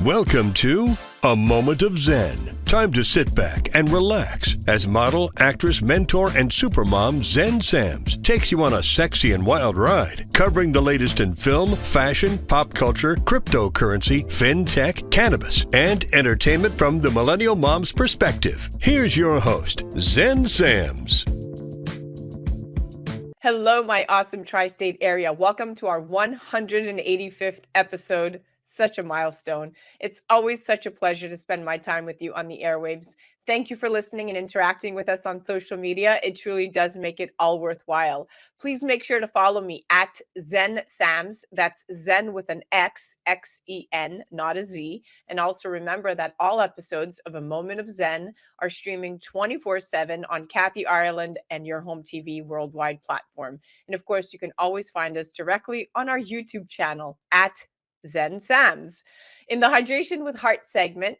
Welcome to A Moment of Zen. Time to sit back and relax as model, actress, mentor, and supermom Zen Sams takes you on a sexy and wild ride, covering the latest in film, fashion, pop culture, cryptocurrency, fintech, cannabis, and entertainment from the millennial mom's perspective. Here's your host, Zen Sams. Hello, my awesome tri-state area. Welcome to our 185th episode. Such a milestone. It's always such a pleasure to spend my time with you on the airwaves. Thank you for listening and interacting with us on social media. It truly does make it all worthwhile. Please make sure to follow me at Zen Sams. That's Zen with an X, X-E-N, not a Z. And also remember that all episodes of A Moment of Zen are streaming 24/7 on Kathy Ireland and Your Home TV worldwide platform. And of course, you can always find us directly on our YouTube channel at Zen Sams. In the Hydration with Heart segment,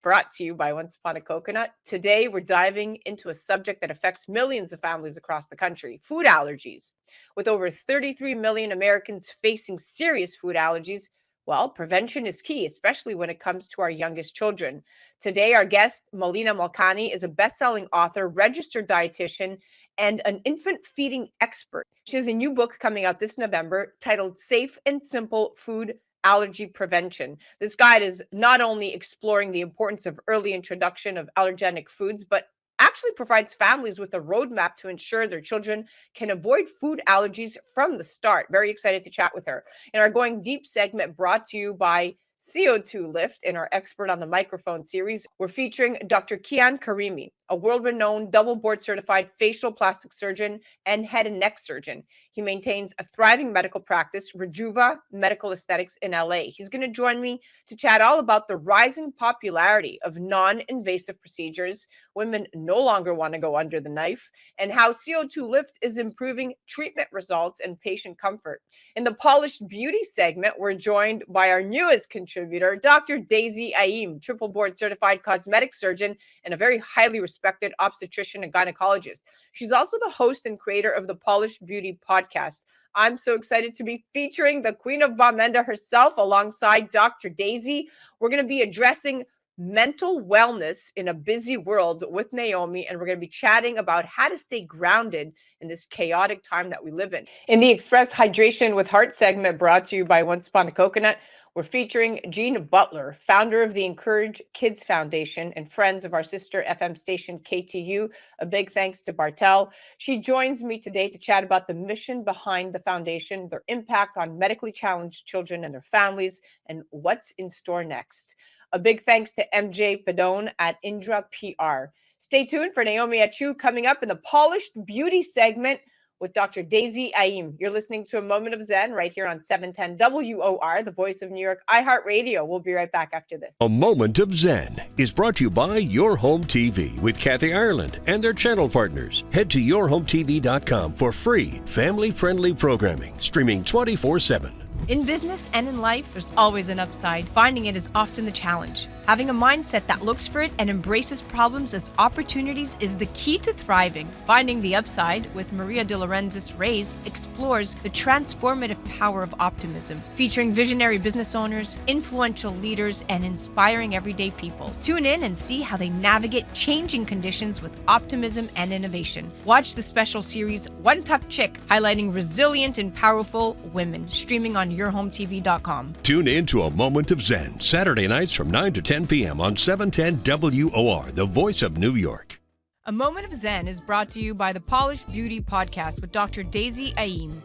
brought to you by Once Upon a Coconut, today we're diving into a subject that affects millions of families across the country, food allergies. With over 33 million Americans facing serious food allergies, well, prevention is key, especially when it comes to our youngest children. Today, our guest, Melina Malkani, is a best-selling author, registered dietitian, and an infant feeding expert. She has a new book coming out this November titled Safe and Simple Food Allergy Prevention. This guide is not only exploring the importance of early introduction of allergenic foods, but actually provides families with a roadmap to ensure their children can avoid food allergies from the start. Very excited to chat with her. In our Going Deep segment, brought to you by CO2 Lift in our Expert on the Microphone series, we're featuring Dr. Kian Karimi, a world-renowned double board certified facial plastic surgeon and head and neck surgeon. He maintains a thriving medical practice, Rejuva Medical Aesthetics in LA. He's going to join me to chat all about the rising popularity of non-invasive procedures. Women no longer want to go under the knife, and how CO2 Lift is improving treatment results and patient comfort. In the Polished Beauty segment, we're joined by our newest contributor, Dr. Daisy Ayim, triple board certified cosmetic surgeon and a very highly respected obstetrician and gynecologist. She's also the host and creator of the Polished Beauty podcast. I'm so excited to be featuring the Queen of Bamenda herself alongside Dr. Daisy. We're going to be addressing mental wellness in a busy world with Naomi, and we're going to be chatting about how to stay grounded in this chaotic time that we live in. In the Express Hydration with Heart segment, brought to you by Once Upon a Coconut, we're featuring Jean Butler, founder of the Encourage Kids Foundation and friends of our sister FM station KTU. A big thanks to Bartel. She joins me today to chat about the mission behind the foundation, their impact on medically challenged children and their families, and what's in store next. A big thanks to MJ Padone at Indra PR. Stay tuned for Naomi Achu coming up in the Polished Beauty segment with Dr. Daisy Ayim. You're listening to A Moment of Zen right here on 710 WOR, the voice of New York, iHeartRadio. We'll be right back after this. A Moment of Zen is brought to you by Your Home TV with Kathy Ireland and their channel partners. Head to yourhometv.com for free, family-friendly programming, streaming 24/7. In business and in life, there's always an upside. Finding it is often the challenge. Having a mindset that looks for it and embraces problems as opportunities is the key to thriving. Finding the Upside with Maria de Lorenzis Reyes explores the transformative power of optimism, featuring visionary business owners, influential leaders, and inspiring everyday people. Tune in and see how they navigate changing conditions with optimism and innovation. Watch the special series One Tough Chick, highlighting resilient and powerful women, streaming on yourhometv.com. Tune in to A Moment of Zen, Saturday nights from 9 to 10 p.m. on 710 WOR, the voice of New York. A Moment of Zen is brought to you by the Polished Beauty podcast with Dr. Daisy Ayim.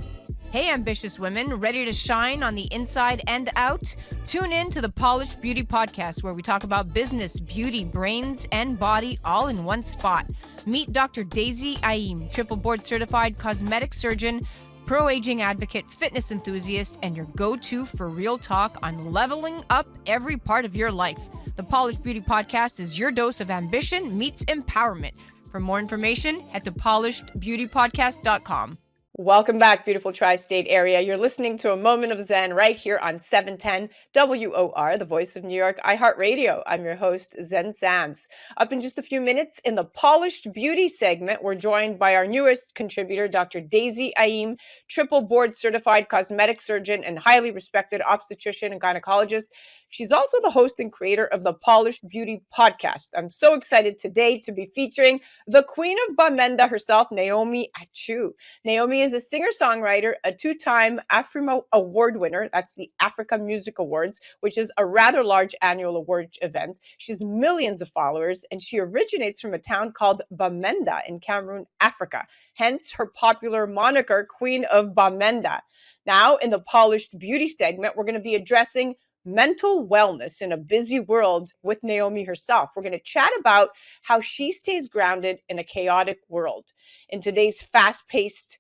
Hey, ambitious women, ready to shine on the inside and out? Tune in to the Polished Beauty podcast, where we talk about business, beauty, brains, and body all in one spot. Meet Dr. Daisy Ayim, triple board certified cosmetic surgeon, pro-aging advocate, fitness enthusiast, and your go-to for real talk on leveling up every part of your life. The Polished Beauty podcast is your dose of ambition meets empowerment. For more information, head to polishedbeautypodcast.com. Welcome back, beautiful tri-state area. You're listening to A Moment of Zen right here on 710 WOR, the voice of New York, iHeartRadio. I'm your host, Zen Sams. Up in just a few minutes, in the Polished Beauty segment, we're joined by our newest contributor, Dr. Daisy Ayim, triple board certified cosmetic surgeon and highly respected obstetrician and gynecologist. She's also the host and creator of the Polished Beauty podcast. I'm so excited today to be featuring the Queen of Bamenda herself, Naomi Achu. Naomi is a singer-songwriter, a two-time AFRIMA Award winner. That's the Africa Music Awards, which is a rather large annual award event. She has millions of followers, and she originates from a town called Bamenda in Cameroon, Africa. Hence her popular moniker, Queen of Bamenda. Now, in the Polished Beauty segment, we're going to be addressing mental wellness in a busy world with Naomi herself. We're going to chat about how she stays grounded in a chaotic world. In today's fast-paced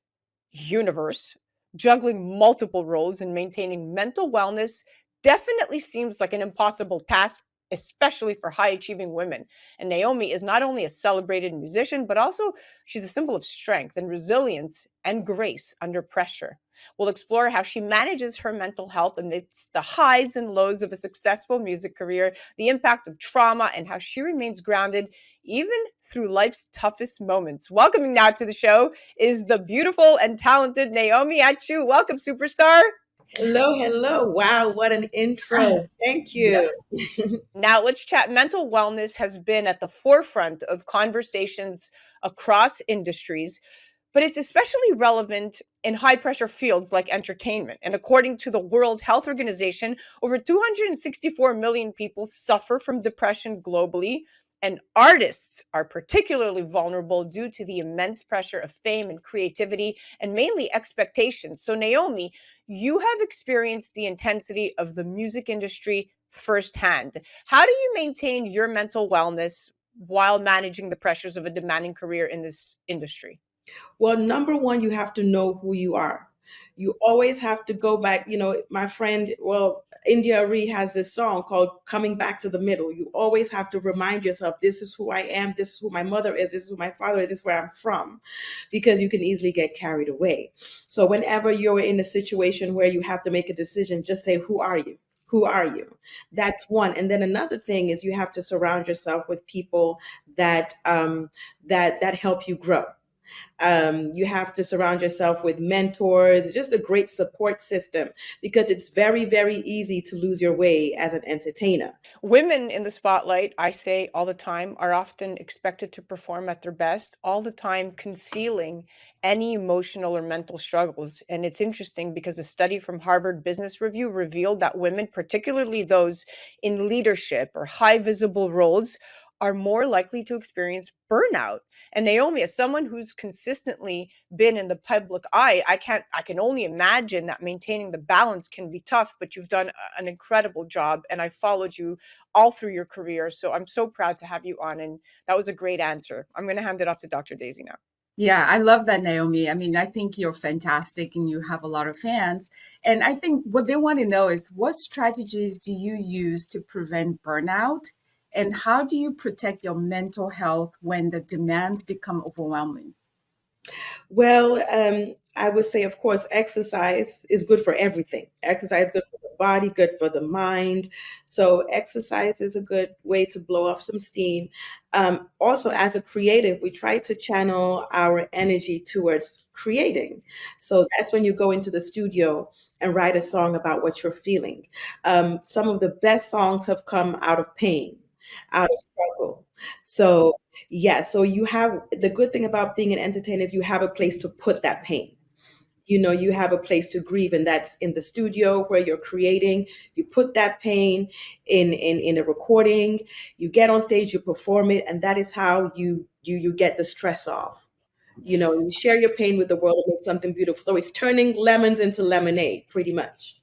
universe, juggling multiple roles and maintaining mental wellness definitely seems like an impossible task, especially for high-achieving women. And Naomi is not only a celebrated musician, but also she's a symbol of strength and resilience and grace under pressure. We'll explore how she manages her mental health amidst the highs and lows of a successful music career, the impact of trauma, and how she remains grounded even through life's toughest moments. Welcoming now to the show is the beautiful and talented Naomi Achu. Welcome, superstar. Hello, hello. Wow, what an intro. Thank you. Now let's chat. Mental wellness has been at the forefront of conversations across industries, but it's especially relevant in high-pressure fields like entertainment. And according to the World Health Organization, over 264 million people suffer from depression globally, and artists are particularly vulnerable due to the immense pressure of fame and creativity, and mainly expectations. So Naomi, you have experienced the intensity of the music industry firsthand. How do you maintain your mental wellness while managing the pressures of a demanding career in this industry? Well, number one, you have to know who you are. You always have to go back. My friend, India Arie has this song called Coming Back to the Middle. You always have to remind yourself, this is who I am, this is who my mother is, this is who my father is, this is where I'm from, because you can easily get carried away. So whenever you're in a situation where you have to make a decision, just say, who are you? Who are you? That's one. And then another thing is you have to surround yourself with people that help you grow. You have to surround yourself with mentors, just a great support system, because it's very, very easy to lose your way as an entertainer. Women in the spotlight, I say all the time, are often expected to perform at their best, all the time concealing any emotional or mental struggles. And it's interesting because a study from Harvard Business Review revealed that women, particularly those in leadership or high visible roles, are more likely to experience burnout. And Naomi, as someone who's consistently been in the public eye, I can only imagine that maintaining the balance can be tough, but you've done an incredible job, and I followed you all through your career. So I'm so proud to have you on, and that was a great answer. I'm going to hand it off to Dr. Daisy now. Yeah, I love that, Naomi. I mean, I think you're fantastic and you have a lot of fans. And I think what they want to know is, what strategies do you use to prevent burnout? And how do you protect your mental health when the demands become overwhelming? Well, I would say, of course, exercise is good for everything. Exercise is good for the body, good for the mind. So exercise is a good way to blow off some steam. Also, as a creative, we try to channel our energy towards creating. So that's when you go into the studio and write a song about what you're feeling. Some of the best songs have come out of pain, out of struggle. So so you have, the good thing about being an entertainer is you have a place to put that pain. You have a place to grieve, and that's in the studio where you're creating. You put that pain in a recording, you get on stage, you perform it, and that is how you get the stress off. You share your pain with the world and make something beautiful. So it's turning lemons into lemonade, pretty much.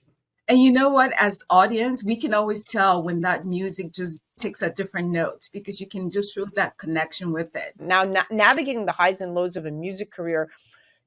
And you know what, as audience, we can always tell when that music just takes a different note, because you can just feel that connection with it. Now, navigating the highs and lows of a music career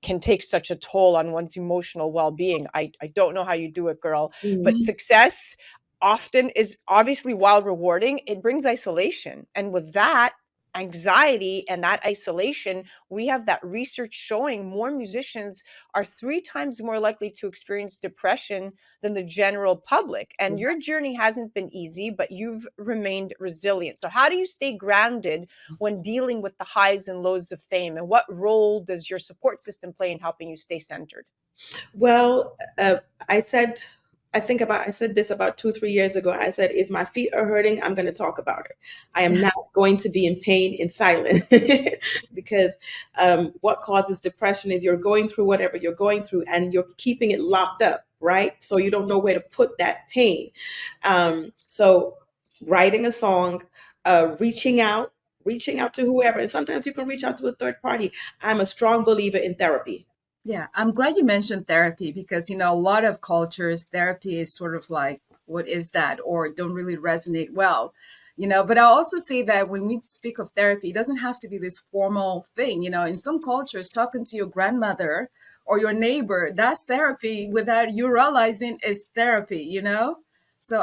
can take such a toll on one's emotional well-being. I don't know how you do it, girl, but success often is, obviously, while rewarding, it brings isolation. And with that anxiety and that isolation, we have that research showing more musicians are 3 times more likely to experience depression than the general public. And your journey hasn't been easy, but you've remained resilient. So how do you stay grounded when dealing with the highs and lows of fame? And what role does your support system play in helping you stay centered? Well, I said I said this about 2, 3 years ago. I said, if my feet are hurting, I'm going to talk about it. I am not going to be in pain in silence because what causes depression is you're going through whatever you're going through and you're keeping it locked up, right? So you don't know where to put that pain. So writing a song, reaching out to whoever, and sometimes you can reach out to a third party. I'm a strong believer in therapy. Yeah, I'm glad you mentioned therapy because, a lot of cultures, therapy is sort of like, what is that? Or don't really resonate well, But I also say that when we speak of therapy, it doesn't have to be this formal thing. In some cultures, talking to your grandmother or your neighbor, that's therapy without you realizing it's therapy, So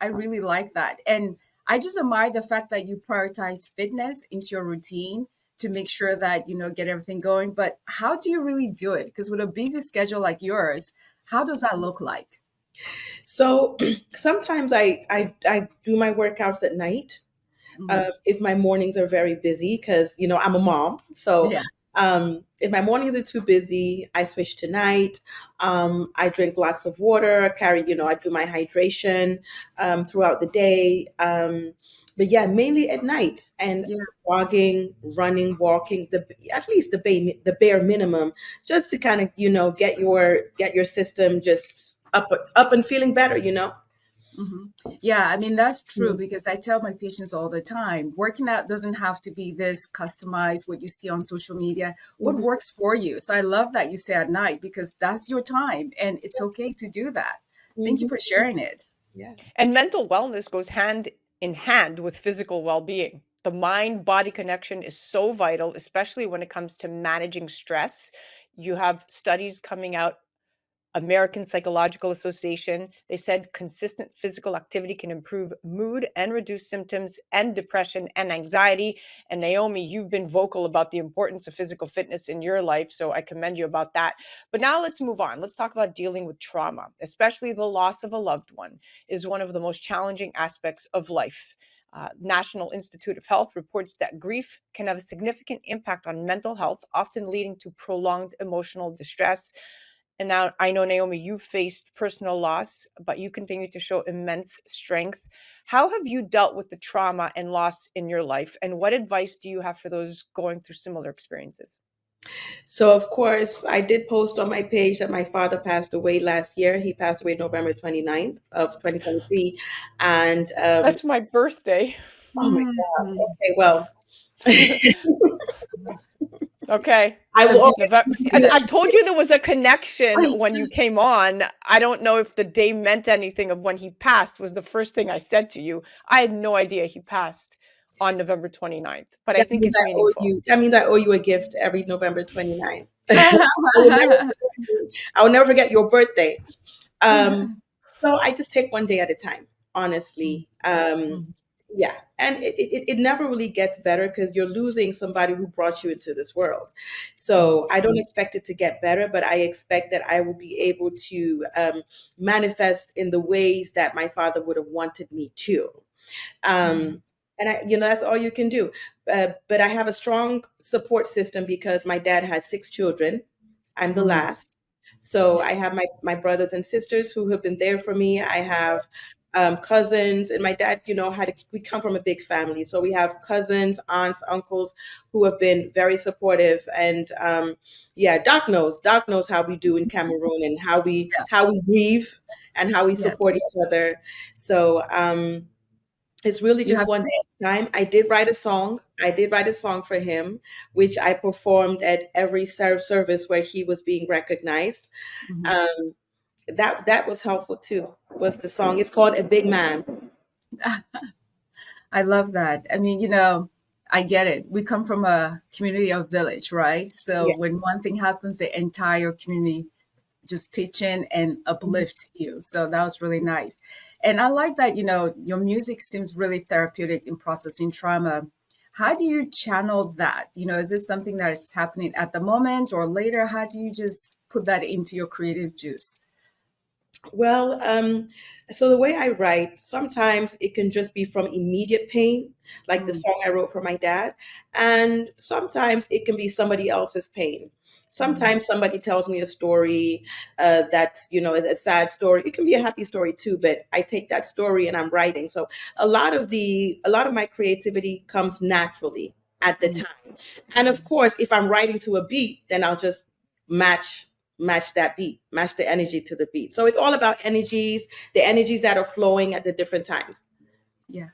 I really like that. And I just admire the fact that you prioritize fitness into your routine to make sure that, get everything going. But how do you really do it? Because with a busy schedule like yours, how does that look like? So sometimes I do my workouts at night. If my mornings are very busy, because, I'm a mom. So Yeah. If my mornings are too busy, I switch to night. I drink lots of water, I do my hydration throughout the day. But yeah, mainly at night, and Yeah. jogging, running, walking, at least the bare minimum, just to kind of, get your system just up and feeling better, Yeah, I mean, that's true Mhm. because I tell my patients all the time, working out doesn't have to be this customized, what you see on social media, what Mhm. works for you. So I love that you say at night because that's your time and it's okay to do that. Thank you Mhm. for sharing it. Yeah. And mental wellness goes hand in hand with physical well being. The mind body connection is so vital, especially when it comes to managing stress. You have studies coming out, American Psychological Association. They said consistent physical activity can improve mood and reduce symptoms and depression and anxiety. And Naomi, you've been vocal about the importance of physical fitness in your life, so I commend you about that. But now let's move on. Let's talk about dealing with trauma, especially the loss of a loved one is one of the most challenging aspects of life. National Institute of Health reports that grief can have a significant impact on mental health, often leading to prolonged emotional distress. And now I know, Naomi, you faced personal loss, but you continue to show immense strength. How have you dealt with the trauma and loss in your life? And what advice do you have for those going through similar experiences? So, of course, I did post on my page that my father passed away last year. He passed away November 29th of 2023. And, That's my birthday. oh my Mm. God. Okay, well, Okay. I It's a will always See, beautiful I day. told you there was a connection when you came on. I don't know if the day meant anything of when he passed was the first thing I said to you. I had no idea he passed on November 29th, but I that think means it's meaningful. that means I owe you a gift every November 29th. I will never forget your birthday. So I just take one day at a time, honestly. Yeah. And it never really gets better because you're losing somebody who brought you into this world. So I don't expect it to get better, but I expect that I will be able to manifest in the ways that my father would have wanted me to. And that's all you can do. But I have a strong support system because my dad had 6 children. I'm the last. So I have my brothers and sisters who have been there for me. I have cousins, and my dad, we come from a big family. So we have cousins, aunts, uncles who have been very supportive. And yeah, Doc knows how we do in Cameroon and Yeah. how we grieve and how we support Yes. each other. So it's really You just have. one day at a time. I did write a song. I did write a song for him, which I performed at every service where he was being recognized. Mhm. Um, that was helpful too. Was the song? It's called "A Big Man." I love that. I mean, I get it. We come from a community of village, right? So Yeah. when one thing happens, the entire community just pitch in and Mhm. uplift you. So that was really nice. And I like that, your music seems really therapeutic in processing trauma. How do you channel that? Is this something that is happening at the moment or later? How do you just put that into your creative juice? Well, so the way I write, sometimes it can just be from immediate pain, like the Mm, song I wrote for my dad, and sometimes it can be somebody else's pain. Sometimes somebody tells me a story that's, is a sad story. It can be a happy story too, but I take that story and I'm writing. So a lot of my creativity comes naturally at the time. And of course, if I'm writing to a beat, then I'll just match that beat, match the energy to the beat. So it's all about energies, the energies that are flowing at the different times. Yeah.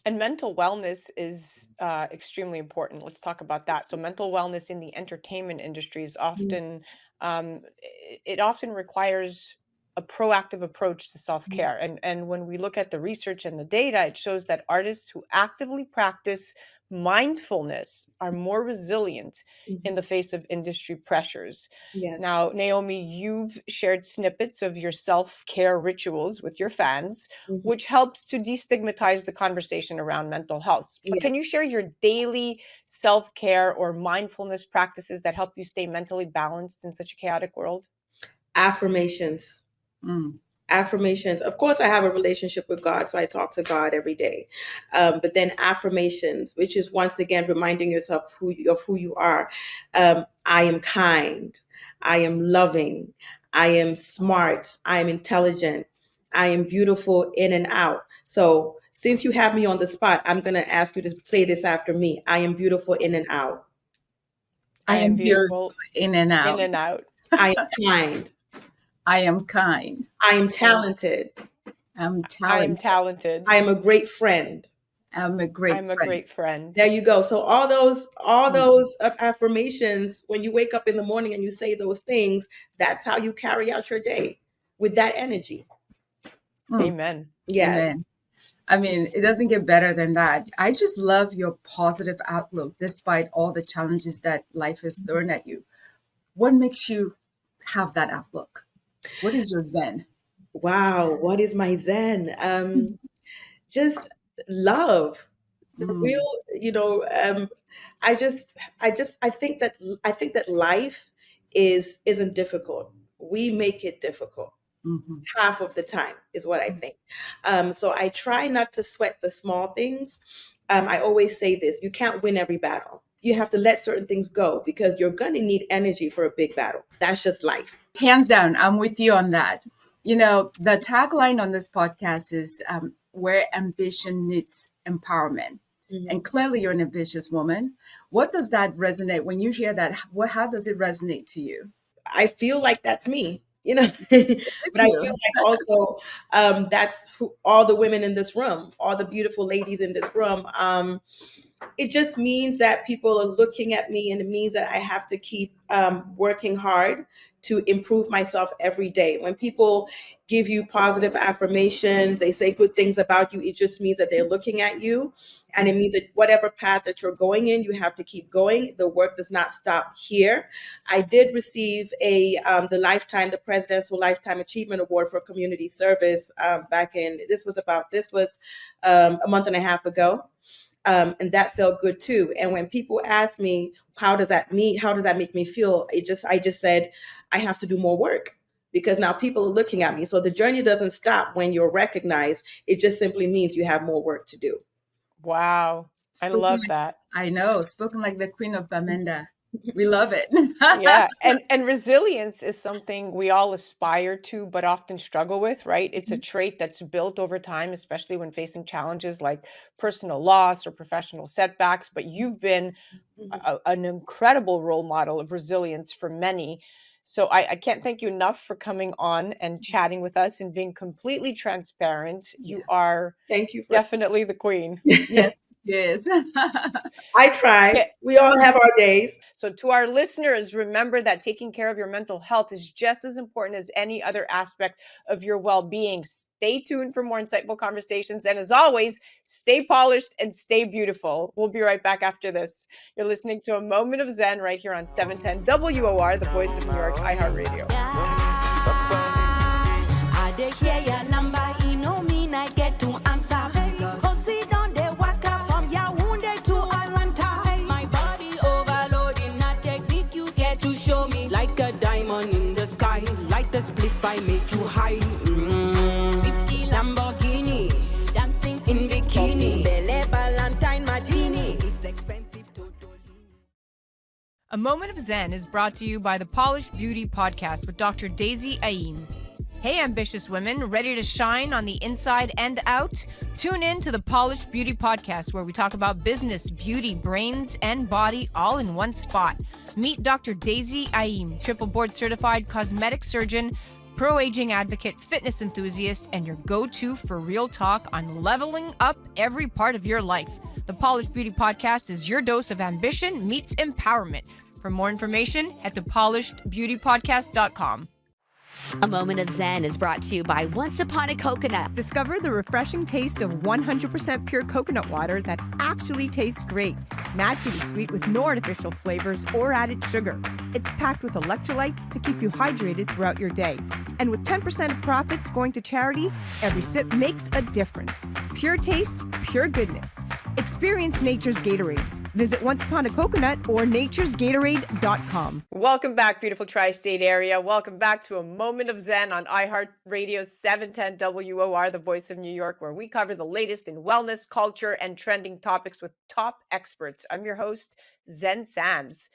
And mental wellness is extremely important. Let's talk about that. So mental wellness in the entertainment industry is often, it often requires a proactive approach to self-care. And when we look at the research and the data, it shows that artists who actively practice mindfulness are more resilient in the face of industry pressures. Yes. Now, Naomi, you've shared snippets of your self-care rituals with your fans, which helps to destigmatize the conversation around mental health. But can you share your daily self-care or mindfulness practices that help you stay mentally balanced in such a chaotic world? Affirmations. Affirmations. Of course, I have a relationship with God, so I talk to God every day. But then affirmations, which is once again reminding yourself of who you are. I am kind. I am loving. I am smart. I am intelligent. I am beautiful in and out. So since you have me on the spot, I'm going to ask you to say this after me. I am beautiful in and out. I am beautiful in and out. In and out. I am kind. I am kind. I am talented. I'm talented. I am talented. I am a great friend. I'm a great friend. There you go. So all those affirmations, when you wake up in the morning and you say those things, that's how you carry out your day, with that energy. Amen. Yes. Amen. I mean, it doesn't get better than that. I just love your positive outlook despite all the challenges that life has thrown at you. What makes you have that outlook? What is your Zen? Wow, what is my Zen? Just love. Real, I think that life isn't difficult. We make it difficult. Half of the time is what I think. So I try not to sweat the small things. I always say this: you can't win every battle. You have to let certain things go because you're going to need energy for a big battle. That's just life. Hands down, I'm with you on that. The tagline on this podcast is where ambition meets empowerment. And clearly you're an ambitious woman. What does that resonate when you hear that? How does it resonate to you? I feel like that's me. But I feel like also that's all the women in this room, all the beautiful ladies in this room. It just means that people are looking at me, and it means that I have to keep working hard to improve myself every day. When people give you positive affirmations, they say good things about you, it just means that they're looking at you. And it means that whatever path that you're going in, you have to keep going. The work does not stop here. I did receive the Presidential Lifetime Achievement Award for community service this was a month and a half ago. And that felt good too. And when people ask me, how does that make me feel? I just said, I have to do more work because now people are looking at me. So the journey doesn't stop when you're recognized. It just simply means you have more work to do. Wow. I love that. I know. Spoken like the Queen of Bamenda. We love it. Yeah. And resilience is something we all aspire to, but often struggle with, right? It's a trait that's built over time, especially when facing challenges like personal loss or professional setbacks. But you've been an incredible role model of resilience for many. So I can't thank you enough for coming on and chatting with us and being completely transparent. You are definitely the queen. Yes. I try. We all have our days. So to our listeners, remember that taking care of your mental health is just as important as any other aspect of your well-being. Stay tuned for more insightful conversations. And as always, stay polished and stay beautiful. We'll be right back after this. You're listening to A Moment of Zen right here on 710 WOR, the voice of New York, iHeartRadio. I make you high. 50 Lamborghini, dancing in bikini, Belle Valentine martini. It's expensive totally. A Moment of Zen is brought to you by the Polished Beauty Podcast with Dr. Daisy Ayim. Hey, ambitious women, ready to shine on the inside and out? Tune in to the Polished Beauty Podcast, where we talk about business, beauty, brains, and body all in one spot. Meet Dr. Daisy Ayim, triple board certified cosmetic surgeon, pro-aging advocate, fitness enthusiast, and your go-to for real talk on leveling up every part of your life. The Polished Beauty Podcast is your dose of ambition meets empowerment. For more information, head to polishedbeautypodcast.com. A Moment of Zen is brought to you by Once Upon a Coconut. Discover the refreshing taste of 100% pure coconut water that actually tastes great. Naturally sweet with no artificial flavors or added sugar. It's packed with electrolytes to keep you hydrated throughout your day. And with 10% of profits going to charity, every sip makes a difference. Pure taste, pure goodness. Experience nature's Gatorade. Visit Once Upon a Coconut or naturesgatorade.com. Welcome back, beautiful tri-state area. Welcome back to A Moment of Zen on iHeartRadio 710 WOR, the voice of New York, where we cover the latest in wellness, culture, and trending topics with top experts. I'm your host, Zen Sams.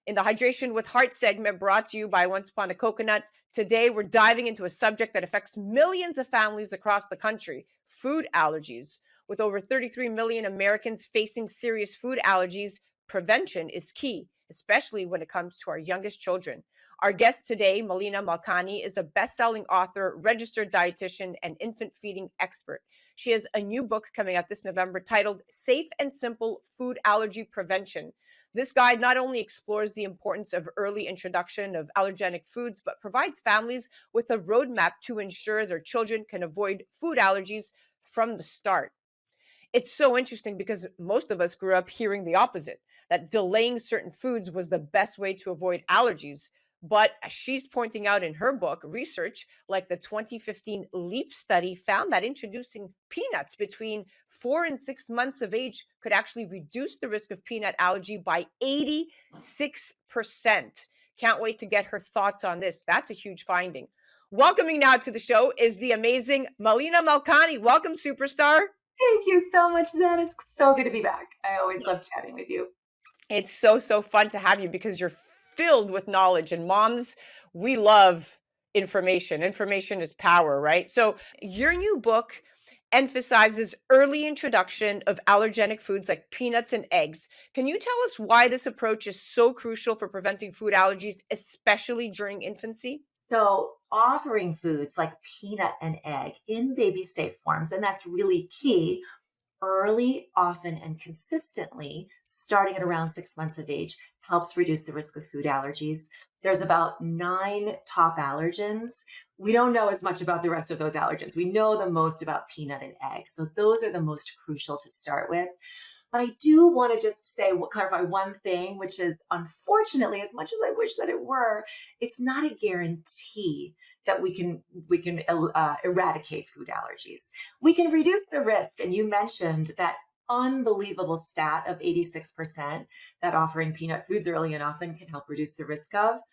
In the Hydration with Heart segment brought to you by Once Upon a Coconut, today we're diving into a subject that affects millions of families across the country, food allergies. With over 33 million Americans facing serious food allergies, prevention is key, especially when it comes to our youngest children. Our guest today, Melina Malkani, is a best-selling author, registered dietitian, and infant feeding expert. She has a new book coming out this November titled Safe and Simple Food Allergy Prevention. This guide not only explores the importance of early introduction of allergenic foods, but provides families with a roadmap to ensure their children can avoid food allergies from the start. It's so interesting because most of us grew up hearing the opposite, that delaying certain foods was the best way to avoid allergies. But as she's pointing out in her book, research like the 2015 LEAP study found that introducing peanuts between 4 and 6 months of age could actually reduce the risk of peanut allergy by 86%. Can't wait to get her thoughts on this. That's a huge finding. Welcoming now to the show is the amazing Melina Malkani. Welcome, superstar. Thank you so much, Zen. It's so good to be back. I always love chatting with you. It's so fun to have you because you're filled with knowledge, and moms, we love information. Information is power, right? So your new book emphasizes early introduction of allergenic foods like peanuts and eggs. Can you tell us why this approach is so crucial for preventing food allergies, especially during infancy? So offering foods like peanut and egg in baby-safe forms, and that's really key, early, often, and consistently, starting at around 6 months of age, helps reduce the risk of food allergies. There's about 9 top allergens. We don't know as much about the rest of those allergens. We know the most about peanut and egg. So those are the most crucial to start with. But I do want to just clarify one thing, which is, unfortunately, as much as I wish that it were, it's not a guarantee that we can eradicate food allergies. We can reduce the risk. And you mentioned that unbelievable stat of 86% that offering peanut foods early and often can help reduce the risk of.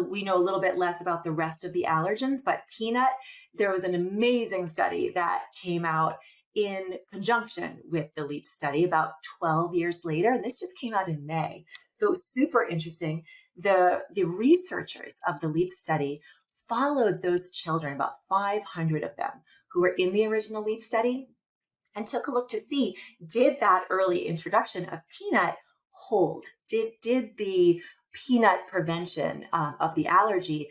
We know a little bit less about the rest of the allergens, but peanut, there was an amazing study that came out in conjunction with the LEAP study about 12 years later. And this just came out in May. So it was super interesting. The researchers of the LEAP study followed those children, about 500 of them, who were in the original LEAP study, and took a look to see, did that early introduction of peanut hold? Did the peanut prevention of the allergy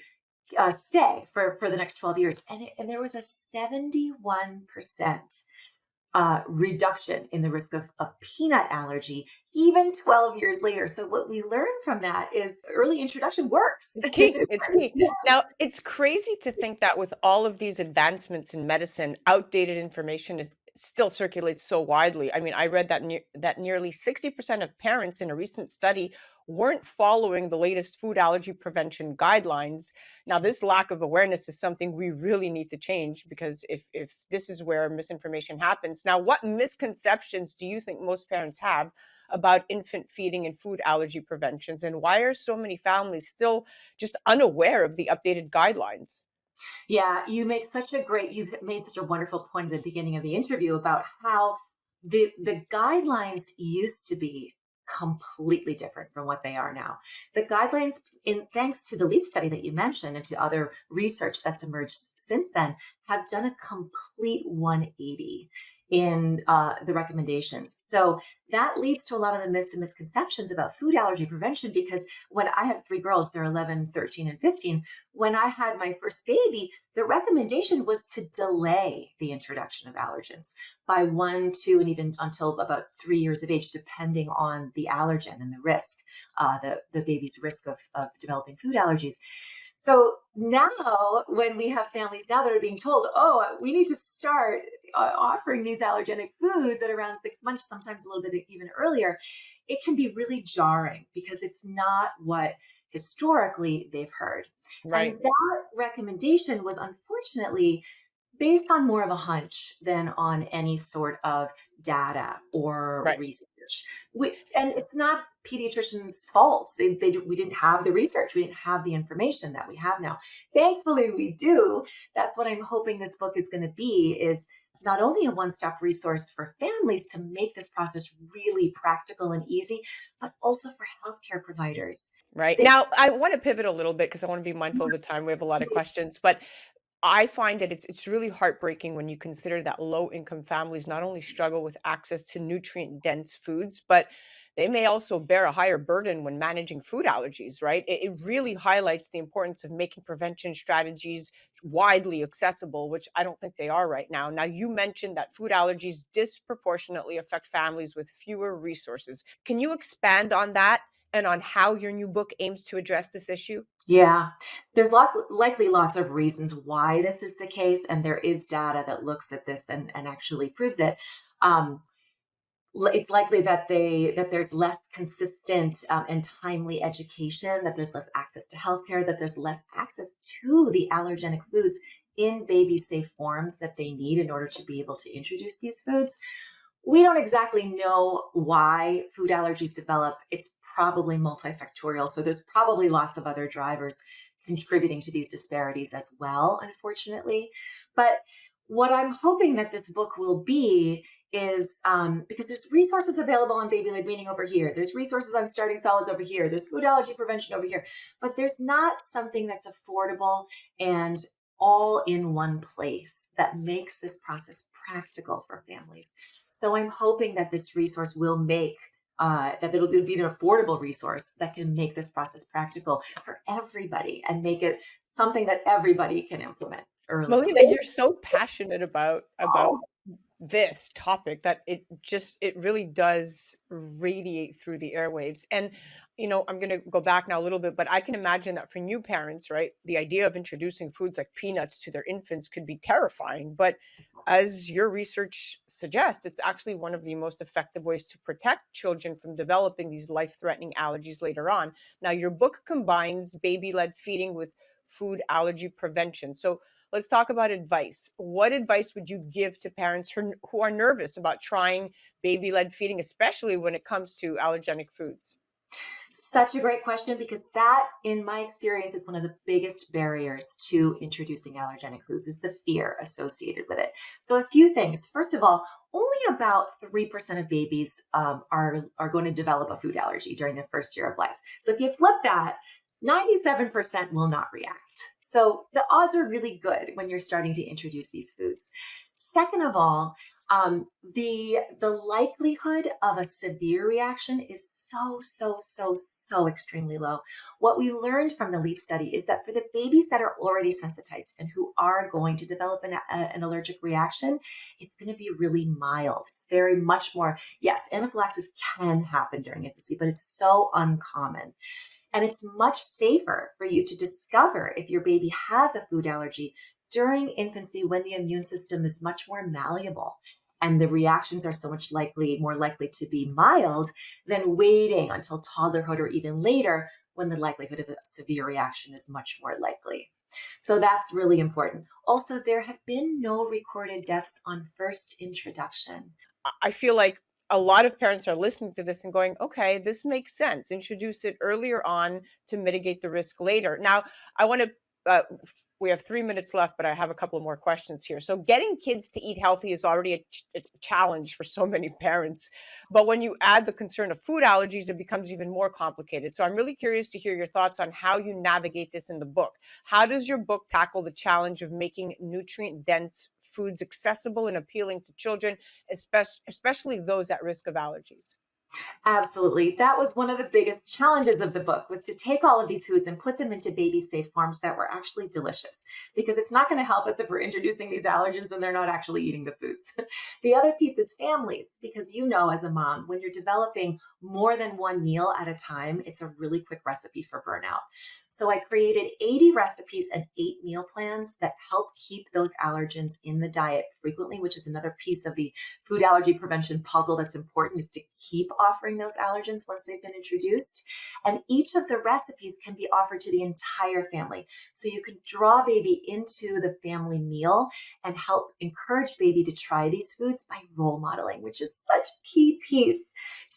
stay for the next 12 years? And there was a 71% reduction in the risk of peanut allergy, even 12 years later. So what we learned from that is early introduction works. It's key. It's key. Now, it's crazy to think that with all of these advancements in medicine, outdated information still circulates so widely. I mean, I read that nearly 60% of parents in a recent study weren't following the latest food allergy prevention guidelines. Now, this lack of awareness is something we really need to change, because if this is where misinformation happens. Now, what misconceptions do you think most parents have about infant feeding and food allergy preventions, and why are so many families still just unaware of the updated guidelines? Yeah, you've made such a wonderful point at the beginning of the interview about how the guidelines used to be completely different from what they are now. The guidelines, thanks to the LEAP study that you mentioned and to other research that's emerged since then, have done a complete 180 in the recommendations. So that leads to a lot of the myths and misconceptions about food allergy prevention, because when I have 3 girls, they're 11, 13, and 15. When I had my first baby, the recommendation was to delay the introduction of allergens by 1, 2, and even until about 3 years of age, depending on the allergen and the risk, the baby's risk of developing food allergies. So now when we have families now that are being told, oh, we need to start offering these allergenic foods at around 6 months, sometimes a little bit even earlier, it can be really jarring because it's not what historically they've heard. Right. And that recommendation was unfortunately based on more of a hunch than on any sort of data or research. And it's not pediatricians' faults. We didn't have the research. We didn't have the information that we have now. Thankfully, we do. That's what I'm hoping this book is going to be, is not only a one-stop resource for families to make this process really practical and easy, but also for healthcare providers. Right. Now, I want to pivot a little bit because I want to be mindful of the time. We have a lot of questions, but I find that it's really heartbreaking when you consider that low-income families not only struggle with access to nutrient-dense foods, but they may also bear a higher burden when managing food allergies, right? It really highlights the importance of making prevention strategies widely accessible, which I don't think they are right now. Now, you mentioned that food allergies disproportionately affect families with fewer resources. Can you expand on that and on how your new book aims to address this issue? Yeah, there's likely lots of reasons why this is the case, and there is data that looks at this and actually proves it. It's likely that there's less consistent and timely education, that there's less access to healthcare, that there's less access to the allergenic foods in baby-safe forms that they need in order to be able to introduce these foods. We don't exactly know why food allergies develop. It's probably multifactorial. So there's probably lots of other drivers contributing to these disparities as well, unfortunately. But what I'm hoping that this book will be is because there's resources available on baby-led weaning over here. There's resources on starting solids over here. There's food allergy prevention over here. But there's not something that's affordable and all in one place that makes this process practical for families. So I'm hoping that this resource will make that it'll be an affordable resource that can make this process practical for everybody and make it something that everybody can implement early. Melina, you're so passionate about this topic that it really does radiate through the airwaves. And I'm going to go back now a little bit, but I can imagine that for new parents, right, the idea of introducing foods like peanuts to their infants could be terrifying. But as your research suggests, it's actually one of the most effective ways to protect children from developing these life-threatening allergies later on. Now, your book combines baby-led feeding with food allergy prevention. So let's talk about advice. What advice would you give to parents who are nervous about trying baby-led feeding, especially when it comes to allergenic foods? Such a great question, because that, in my experience, is one of the biggest barriers to introducing allergenic foods, is the fear associated with it. So a few things. First of all, only about 3% of babies are going to develop a food allergy during the first year of life. So if you flip that, 97% will not react. So the odds are really good when you're starting to introduce these foods. Second of all, the likelihood of a severe reaction is so extremely low. What we learned from the LEAP study is that for the babies that are already sensitized and who are going to develop an allergic reaction, it's going to be really mild. It's very much more, yes, anaphylaxis can happen during infancy, but it's so uncommon. And it's much safer for you to discover if your baby has a food allergy during infancy, when the immune system is much more malleable and the reactions are so much more likely to be mild, than waiting until toddlerhood or even later, when the likelihood of a severe reaction is much more likely. So that's really important. Also, there have been no recorded deaths on first introduction. I feel like a lot of parents are listening to this and going, okay, this makes sense. Introduce it earlier on to mitigate the risk later. Now, I want to We have 3 minutes left, but I have a couple of more questions here. So getting kids to eat healthy is already a challenge for so many parents. But when you add the concern of food allergies, it becomes even more complicated. So I'm really curious to hear your thoughts on how you navigate this in the book. How does your book tackle the challenge of making nutrient-dense foods accessible and appealing to children, especially those at risk of allergies? Absolutely. That was one of the biggest challenges of the book, was to take all of these foods and put them into baby safe forms that were actually delicious, because it's not going to help us if we're introducing these allergens and they're not actually eating the foods. The other piece is families, because as a mom, when you're developing more than one meal at a time, it's a really quick recipe for burnout. So I created 80 recipes and 8 meal plans that help keep those allergens in the diet frequently, which is another piece of the food allergy prevention puzzle that's important, is to keep offering those allergens once they've been introduced. And each of the recipes can be offered to the entire family. So you can draw baby into the family meal and help encourage baby to try these foods by role modeling, which is such a key piece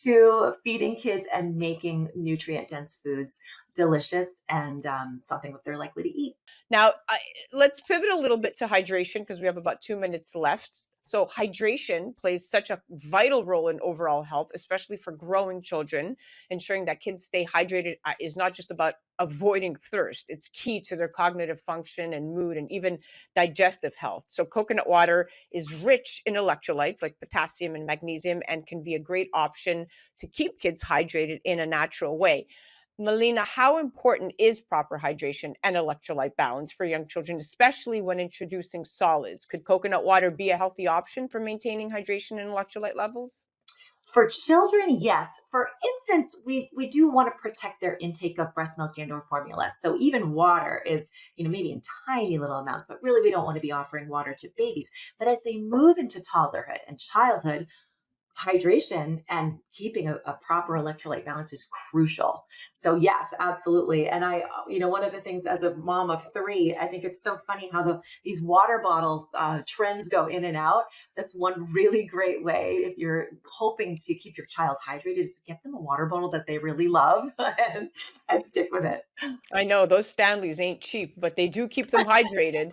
to feeding kids and making nutrient-dense foods delicious and something that they're likely to eat. Now, let's pivot a little bit to hydration, because we have about 2 minutes left. So hydration plays such a vital role in overall health, especially for growing children. Ensuring that kids stay hydrated is not just about avoiding thirst. It's key to their cognitive function and mood and even digestive health. So coconut water is rich in electrolytes like potassium and magnesium, and can be a great option to keep kids hydrated in a natural way. Melina, how important is proper hydration and electrolyte balance for young children, especially when introducing solids? Could coconut water be a healthy option for maintaining hydration and electrolyte levels? For children, yes. For infants, we do want to protect their intake of breast milk and or formula. So even water is, maybe in tiny little amounts, but really we don't want to be offering water to babies. But as they move into toddlerhood and childhood, hydration and keeping a proper electrolyte balance is crucial. So yes, absolutely. And one of the things as a mom of 3, I think it's so funny how these water bottle trends go in and out. That's one really great way, if you're hoping to keep your child hydrated, is to get them a water bottle that they really love and stick with it. I know those Stanleys ain't cheap, but they do keep them hydrated.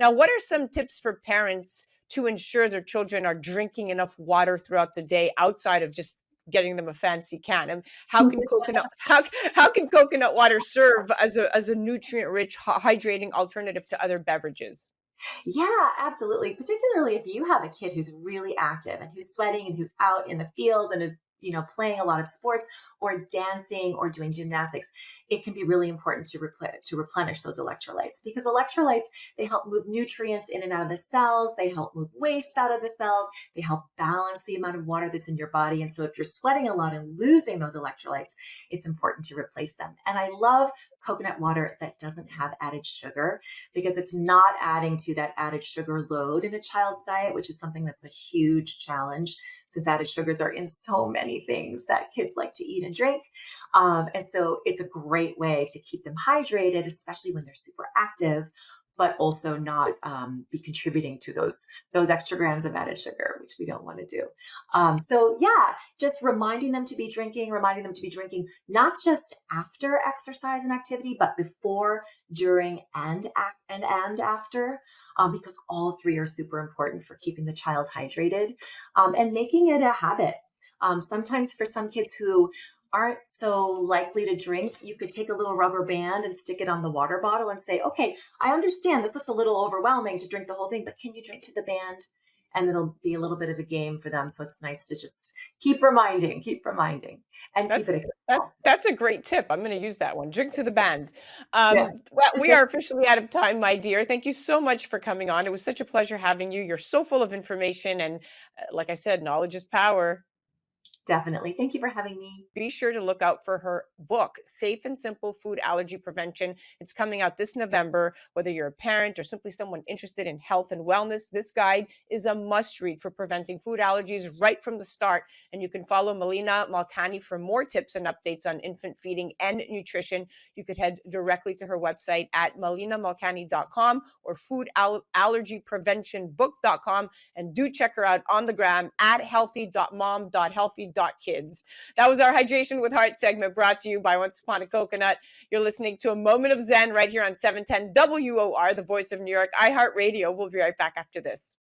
Now, what are some tips for parents to ensure their children are drinking enough water throughout the day, outside of just getting them a fancy can? And how can coconut water serve as a nutrient-rich, hydrating alternative to other beverages? Yeah, absolutely. Particularly if you have a kid who's really active and who's sweating and who's out in the field and is playing a lot of sports or dancing or doing gymnastics, it can be really important to replenish those electrolytes, because electrolytes, they help move nutrients in and out of the cells. They help move waste out of the cells. They help balance the amount of water that's in your body. And so if you're sweating a lot and losing those electrolytes, it's important to replace them. And I love coconut water that doesn't have added sugar, because it's not adding to that added sugar load in a child's diet, which is something that's a huge challenge, since added sugars are in so many things that kids like to eat and drink. And so it's a great way to keep them hydrated, especially when they're super active, but also not be contributing to those extra grams of added sugar, which we don't want to do. So yeah, just reminding them to be drinking, not just after exercise and activity, but before, during, and after, because all 3 are super important for keeping the child hydrated, and making it a habit. Sometimes for some kids who aren't so likely to drink, you could take a little rubber band and stick it on the water bottle and say, okay, I understand this looks a little overwhelming to drink the whole thing, but can you drink to the band? And it'll be a little bit of a game for them. So it's nice to just keep reminding and keep it accessible. That's a great tip. I'm going to use that one. Drink to the band. Yeah. Well, we are officially out of time, my dear. Thank you so much for coming on. It was such a pleasure having you. You're so full of information. And like I said, knowledge is power. Definitely. Thank you for having me. Be sure to look out for her book, Safe and Simple Food Allergy Prevention. It's coming out this November. Whether you're a parent or simply someone interested in health and wellness, this guide is a must read for preventing food allergies right from the start. And you can follow Melina Malkani for more tips and updates on infant feeding and nutrition. You could head directly to her website at melinamalkani.com or foodallergypreventionbook.com. And do check her out on the gram at healthy.mom.healthy.com. Kids. That was our Hydration with Heart segment brought to you by Once Upon a Coconut. You're listening to A Moment of Zen right here on 710 WOR, the voice of New York, iHeartRadio. We'll be right back after this.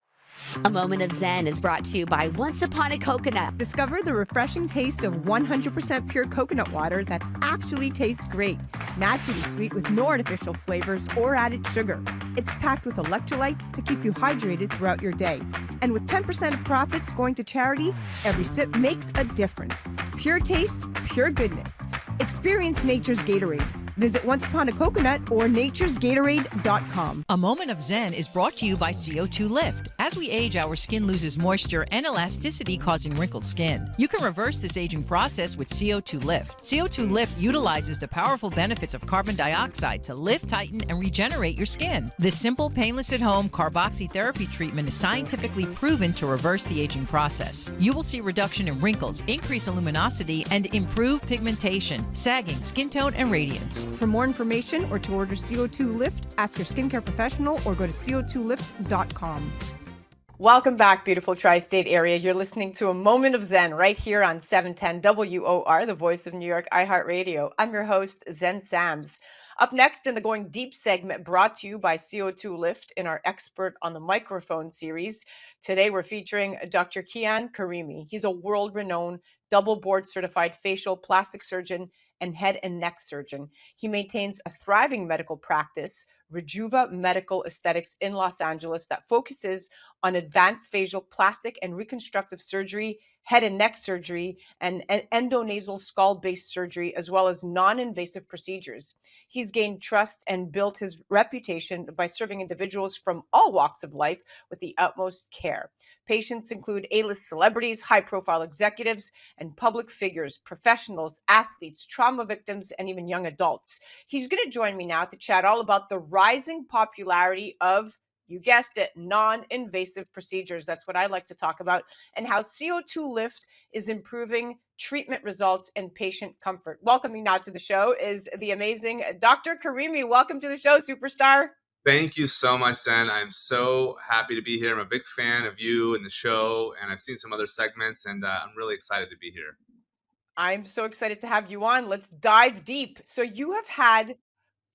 A Moment of Zen is brought to you by Once Upon a Coconut. Discover the refreshing taste of 100% pure coconut water that actually tastes great. Naturally sweet with no artificial flavors or added sugar. It's packed with electrolytes to keep you hydrated throughout your day. And with 10% of profits going to charity, every sip makes a difference. Pure taste, pure goodness. Experience nature's Gatorade. Visit Once Upon a Coconut or naturesgatorade.com. A Moment of Zen is brought to you by CO2 Lift. As we age, our skin loses moisture and elasticity, causing wrinkled skin. You can reverse this aging process with CO2 Lift. CO2 Lift utilizes the powerful benefits of carbon dioxide to lift, tighten, and regenerate your skin. This simple, painless at-home carboxytherapy treatment is scientifically proven to reverse the aging process. You will see reduction in wrinkles, increase luminosity, and improve pigmentation, sagging, skin tone, and radiance. For more information or to order CO2 Lift, ask your skincare professional or go to co2lift.com. Welcome back, beautiful tri-state area. You're listening to A Moment of Zen right here on 710 WOR, the voice of New York, iHeartRadio. I'm your host, Zen Sams. Up next in the Going Deep segment, brought to you by CO2 Lift in our Expert on the Microphone series. Today we're featuring Dr. Kian Karimi. He's a world-renowned, double board certified facial plastic surgeon and head and neck surgeon. He maintains a thriving medical practice, Rejuva Medical Aesthetics in Los Angeles, that focuses on advanced facial plastic and reconstructive surgery, head and neck surgery, and endonasal skull-based surgery, as well as non-invasive procedures. He's gained trust and built his reputation by serving individuals from all walks of life with the utmost care. Patients include A-list celebrities, high-profile executives, and public figures, professionals, athletes, trauma victims, and even young adults. He's going to join me now to chat all about the rising popularity of, you guessed it, non-invasive procedures. That's what I like to talk about, and how CO2 Lift is improving treatment results and patient comfort. Welcoming now to the show is the amazing Dr. Karimi. Welcome to the show, superstar. Thank you so much, Zen. I'm so happy to be here. I'm a big fan of you and the show, and I've seen some other segments, and I'm really excited to be here. I'm so excited to have you on. Let's dive deep. So you have had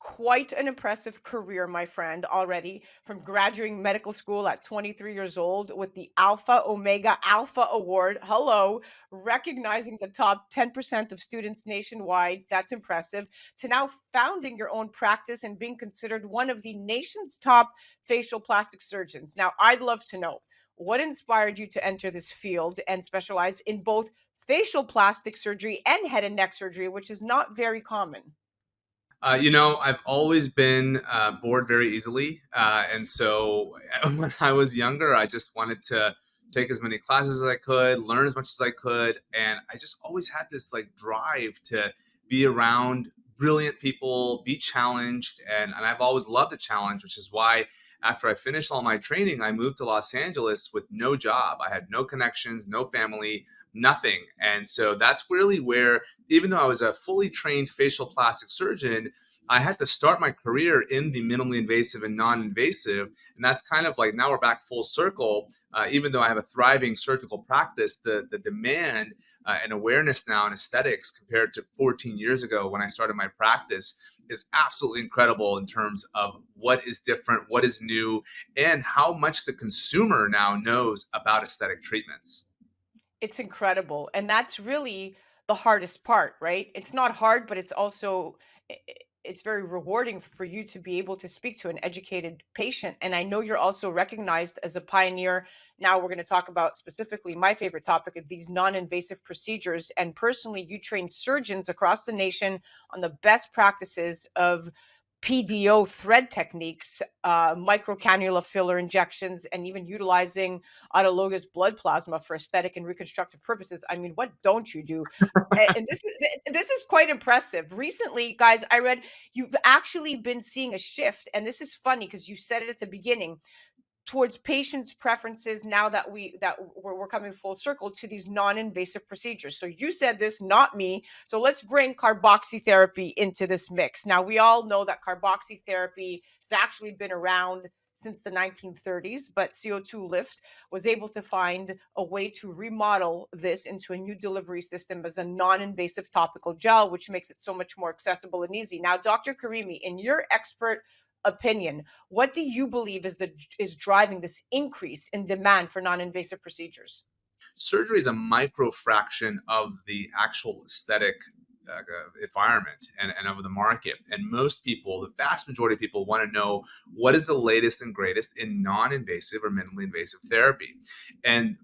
quite an impressive career, my friend, already, from graduating medical school at 23 years old with the Alpha Omega Alpha Award. Hello, recognizing the top 10% of students nationwide. That's impressive. To now founding your own practice and being considered one of the nation's top facial plastic surgeons. Now, I'd love to know what inspired you to enter this field and specialize in both facial plastic surgery and head and neck surgery, which is not very common. I've always been bored very easily. And so when I was younger, I just wanted to take as many classes as I could, learn as much as I could. And I just always had this drive to be around brilliant people, be challenged. And I've always loved a challenge, which is why after I finished all my training, I moved to Los Angeles with no job. I had no connections, no family, nothing. And so that's really where, even though I was a fully trained facial plastic surgeon, I had to start my career in the minimally invasive and non-invasive. And that's kind of now we're back full circle. Even though I have a thriving surgical practice, the demand and awareness now in aesthetics compared to 14 years ago when I started my practice is absolutely incredible in terms of what is different, what is new, and how much the consumer now knows about aesthetic treatments. It's incredible. And that's really the hardest part, right? It's not hard, but it's also, it's very rewarding for you to be able to speak to an educated patient. And I know you're also recognized as a pioneer. Now we're going to talk about specifically my favorite topic of these non-invasive procedures. And personally, you train surgeons across the nation on the best practices of PDO thread techniques, microcannula filler injections, and even utilizing autologous blood plasma for aesthetic and reconstructive purposes. I mean, what don't you do? And this is quite impressive. Recently, guys, I read you've actually been seeing a shift, and this is funny because you said it at the beginning, towards patients' preferences now that we're coming full circle to these non-invasive procedures. So you said this, not me. So let's bring carboxytherapy into this mix. Now, we all know that carboxytherapy has actually been around since the 1930s, but CO2 Lift was able to find a way to remodel this into a new delivery system as a non-invasive topical gel, which makes it so much more accessible and easy. Now, Dr. Karimi, in your expert opinion, what do you believe is driving this increase in demand for non-invasive procedures? Surgery is a micro fraction of the actual aesthetic environment and of the market. And most people, the vast majority of people, want to know what is the latest and greatest in non-invasive or minimally invasive therapy. And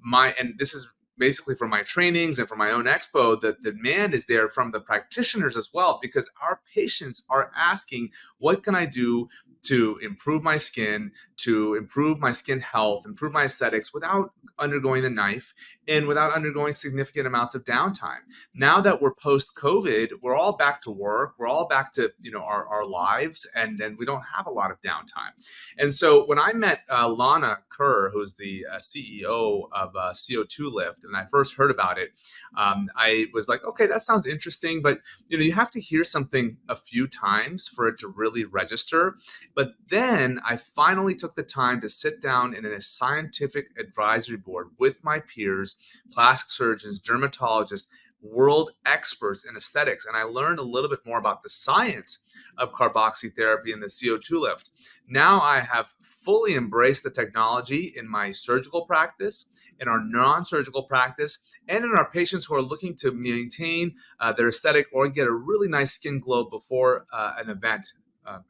this is basically for my trainings and for my own expo, the demand is there from the practitioners as well, because our patients are asking, what can I do to improve my skin, to improve my skin health, improve my aesthetics without undergoing the knife and without undergoing significant amounts of downtime. Now that we're post-COVID, we're all back to work, we're all back to our lives, and we don't have a lot of downtime. And so when I met Lana Kerr, who's the CEO of CO2 Lift, and I first heard about it, I was like, okay, that sounds interesting, but you have to hear something a few times for it to really register. But then I finally took the time to sit down in a scientific advisory board with my peers, plastic surgeons, dermatologists, world experts in aesthetics. And I learned a little bit more about the science of carboxytherapy and the CO2 lift. Now I have fully embraced the technology in my surgical practice, in our non-surgical practice, and in our patients who are looking to maintain their aesthetic or get a really nice skin glow before an event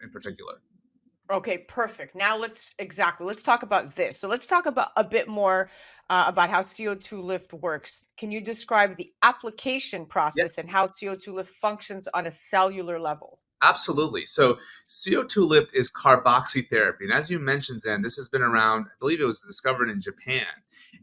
in particular. Okay, perfect. Now let's talk about this. So let's talk about a bit more about how CO2 Lift works. Can you describe the application process and how CO2 Lift functions on a cellular level? Absolutely. So CO2 Lift is carboxytherapy. And as you mentioned, Zen, this has been around, I believe it was discovered in Japan.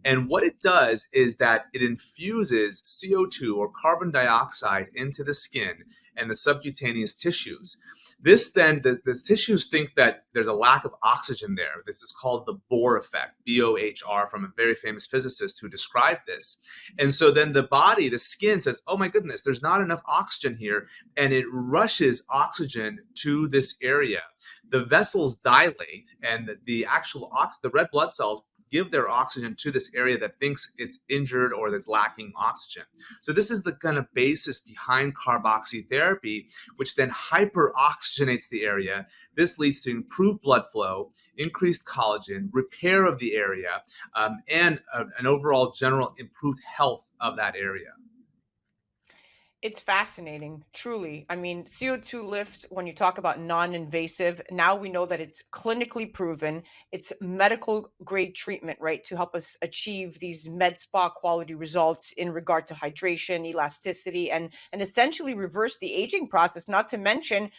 And what it does is that it infuses CO2 or carbon dioxide into the skin and the subcutaneous tissues. This then, the tissues think that there's a lack of oxygen there. This is called the Bohr effect, BOHR, from a very famous physicist who described this. And so then the body, the skin says, oh my goodness, there's not enough oxygen here. And it rushes oxygen to this area. The vessels dilate and the actual the red blood cells give their oxygen to this area that thinks it's injured or that's lacking oxygen. So this is the kind of basis behind carboxytherapy, which then hyperoxygenates the area. This leads to improved blood flow, increased collagen, repair of the area, and an overall general improved health of that area. It's fascinating, truly. I mean, CO2 Lift, when you talk about non-invasive, now we know that it's clinically proven. It's medical grade treatment, right, to help us achieve these med spa quality results in regard to hydration, elasticity, and essentially reverse the aging process. Not to mention,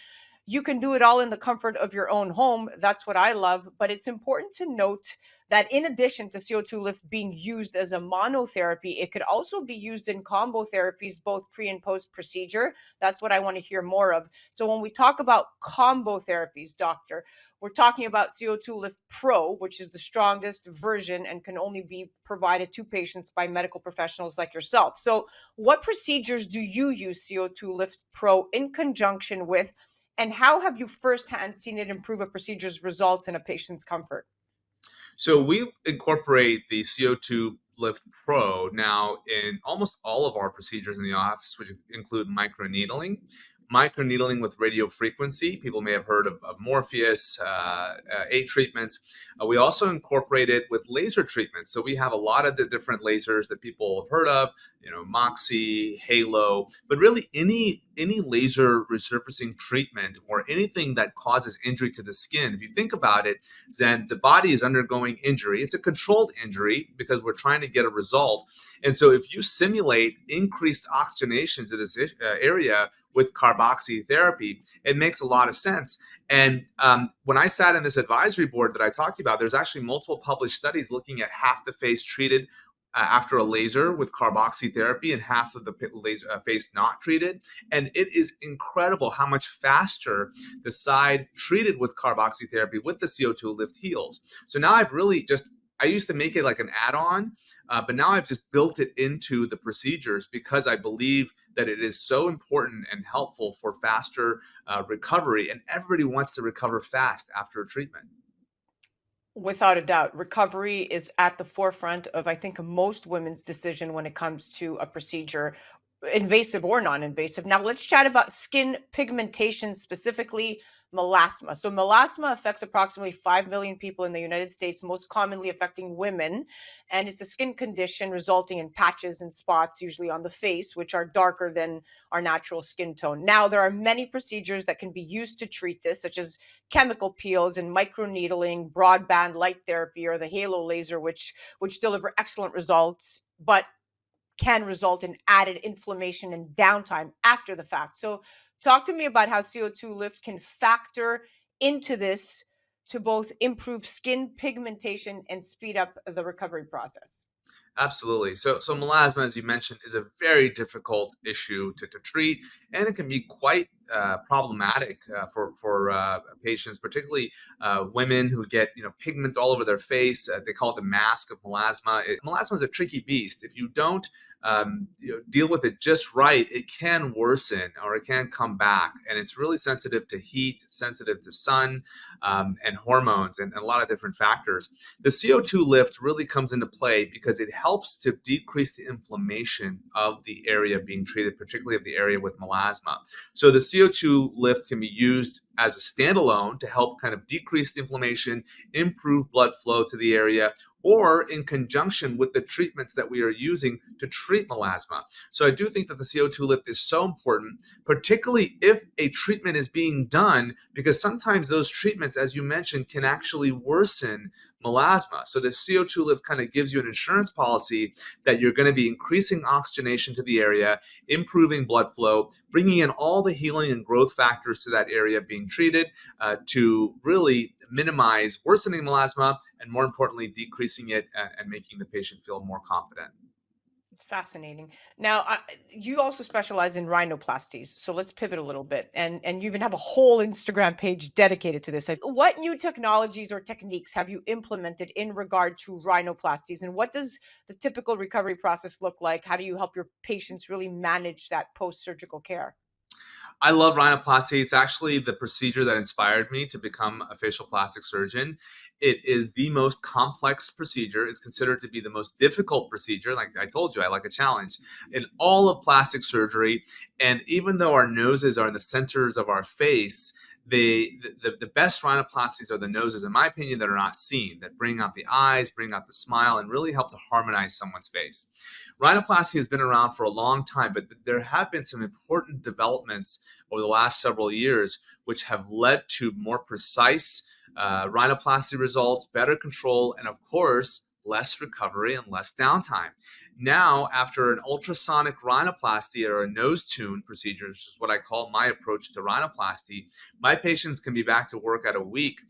you can do it all in the comfort of your own home. That's what I love. But it's important to note that in addition to CO2 Lift being used as a monotherapy, it could also be used in combo therapies, both pre and post procedure. That's what I want to hear more of. So when we talk about combo therapies, doctor, we're talking about CO2 Lift Pro, which is the strongest version and can only be provided to patients by medical professionals like yourself. So what procedures do you use CO2 Lift Pro in conjunction with? And how have you firsthand seen it improve a procedure's results and a patient's comfort? So we incorporate the CO2 Lift Pro now in almost all of our procedures in the office, which include microneedling with radio frequency. People may have heard of Morpheus, 8 treatments. We also incorporate it with laser treatments. So we have a lot of the different lasers that people have heard of, Moxie, Halo, but really any laser resurfacing treatment or anything that causes injury to the skin. If you think about it, Zen, the body is undergoing injury. It's a controlled injury because we're trying to get a result. And so if you simulate increased oxygenation to this area with carboxytherapy, it makes a lot of sense. And when I sat in this advisory board that I talked about, there's actually multiple published studies looking at half the face treated after a laser with carboxytherapy and half of the face not treated. And it is incredible how much faster the side treated with carboxytherapy with the CO2 Lift heals. So now I've really I used to make it like an add-on, but now I've just built it into the procedures because I believe that it is so important and helpful for faster recovery, and everybody wants to recover fast after a treatment. Without a doubt, recovery is at the forefront of, I think, most women's decision when it comes to a procedure, invasive or non-invasive. Now, let's chat about skin pigmentation, specifically melasma. So, melasma affects approximately 5 million people in the United States, most commonly affecting women. And it's a skin condition resulting in patches and spots, usually on the face, which are darker than our natural skin tone. Now, there are many procedures that can be used to treat this, such as chemical peels and microneedling, broadband light therapy, or the halo laser, which deliver excellent results, but can result in added inflammation and downtime after the fact. So, talk to me about how CO2 lift can factor into this to both improve skin pigmentation and speed up the recovery process. Absolutely. So melasma, as you mentioned, is a very difficult issue to treat, and it can be quite problematic for patients, particularly women who get pigment all over their face. They call it the mask of melasma. Melasma is a tricky beast. If you don't deal with it just right, it can worsen or it can come back, and it's really sensitive to heat, it's sensitive to sun, and hormones, and a lot of different factors. The CO2 lift really comes into play because it helps to decrease the inflammation of the area being treated, particularly of the area with melasma. So the CO2 lift can be used as a standalone to help kind of decrease the inflammation, improve blood flow to the area, or in conjunction with the treatments that we are using to treat melasma. So I do think that the CO2 lift is so important, particularly if a treatment is being done, because sometimes those treatments, as you mentioned, can actually worsen melasma. So the CO2 lift kind of gives you an insurance policy that you're going to be increasing oxygenation to the area, improving blood flow, bringing in all the healing and growth factors to that area being treated to really minimize worsening melasma, and more importantly, decreasing it and making the patient feel more confident. It's fascinating. Now, you also specialize in rhinoplasties. So let's pivot a little bit. And you even have a whole Instagram page dedicated to this. Like, what new technologies or techniques have you implemented in regard to rhinoplasties? And what does the typical recovery process look like? How do you help your patients really manage that post-surgical care? I love rhinoplasty. It's actually the procedure that inspired me to become a facial plastic surgeon. It is the most complex procedure. It's considered to be the most difficult procedure. Like I told you, I like a challenge in all of plastic surgery. And even though our noses are in the centers of our face, the best rhinoplasties are the noses, in my opinion, that are not seen, that bring out the eyes, bring out the smile, and really help to harmonize someone's face. Rhinoplasty has been around for a long time, but there have been some important developments over the last several years which have led to more precise rhinoplasty results, better control, and of course, less recovery and less downtime. Now, after an ultrasonic rhinoplasty or a nose tune procedure, which is what I call my approach to rhinoplasty, my patients can be back to work at a week.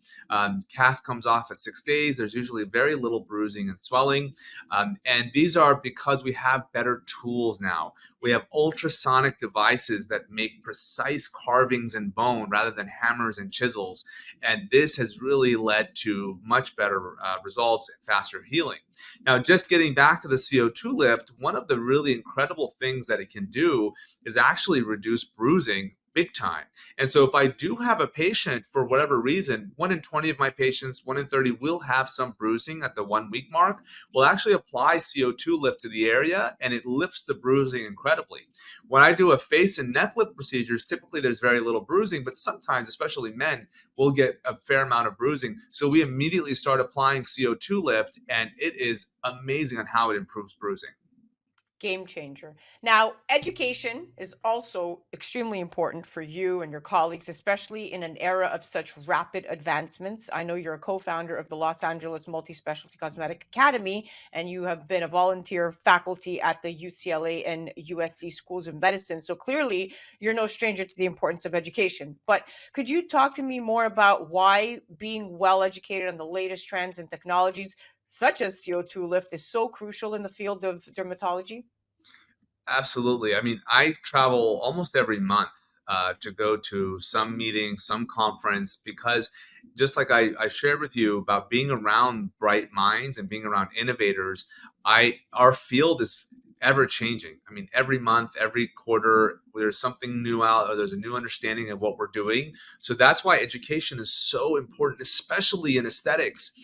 Cast comes off at 6 days. There's usually very little bruising and swelling. And these are because we have better tools now. We have ultrasonic devices that make precise carvings in bone rather than hammers and chisels. And this has really led to much better results and faster healing. Now, just getting back to the CO2 lift, one of the really incredible things that it can do is actually reduce bruising big time. And so if I do have a patient, for whatever reason, 1 in 20 of my patients, 1 in 30 will have some bruising at the 1 week mark, we'll actually apply CO2 lift to the area, and it lifts the bruising incredibly. When I do a face and neck lift procedures, typically there's very little bruising, but sometimes, especially men, will get a fair amount of bruising. So we immediately start applying CO2 lift, and it is amazing on how it improves bruising. Game changer. Now, education is also extremely important for you and your colleagues, especially in an era of such rapid advancements. I know you're a co-founder of the Los Angeles Multi-Specialty Cosmetic Academy, and you have been a volunteer faculty at the UCLA and USC Schools of Medicine. So clearly, you're no stranger to the importance of education. But could you talk to me more about why being well educated on the latest trends and technologies, such as CO2 lift, is so crucial in the field of dermatology? Absolutely. I mean, I travel almost every month to go to some meeting, some conference, because just like I shared with you about being around bright minds and being around innovators, our field is ever changing. I mean, every month, every quarter, there's something new out, or there's a new understanding of what we're doing. So that's why education is so important, especially in aesthetics.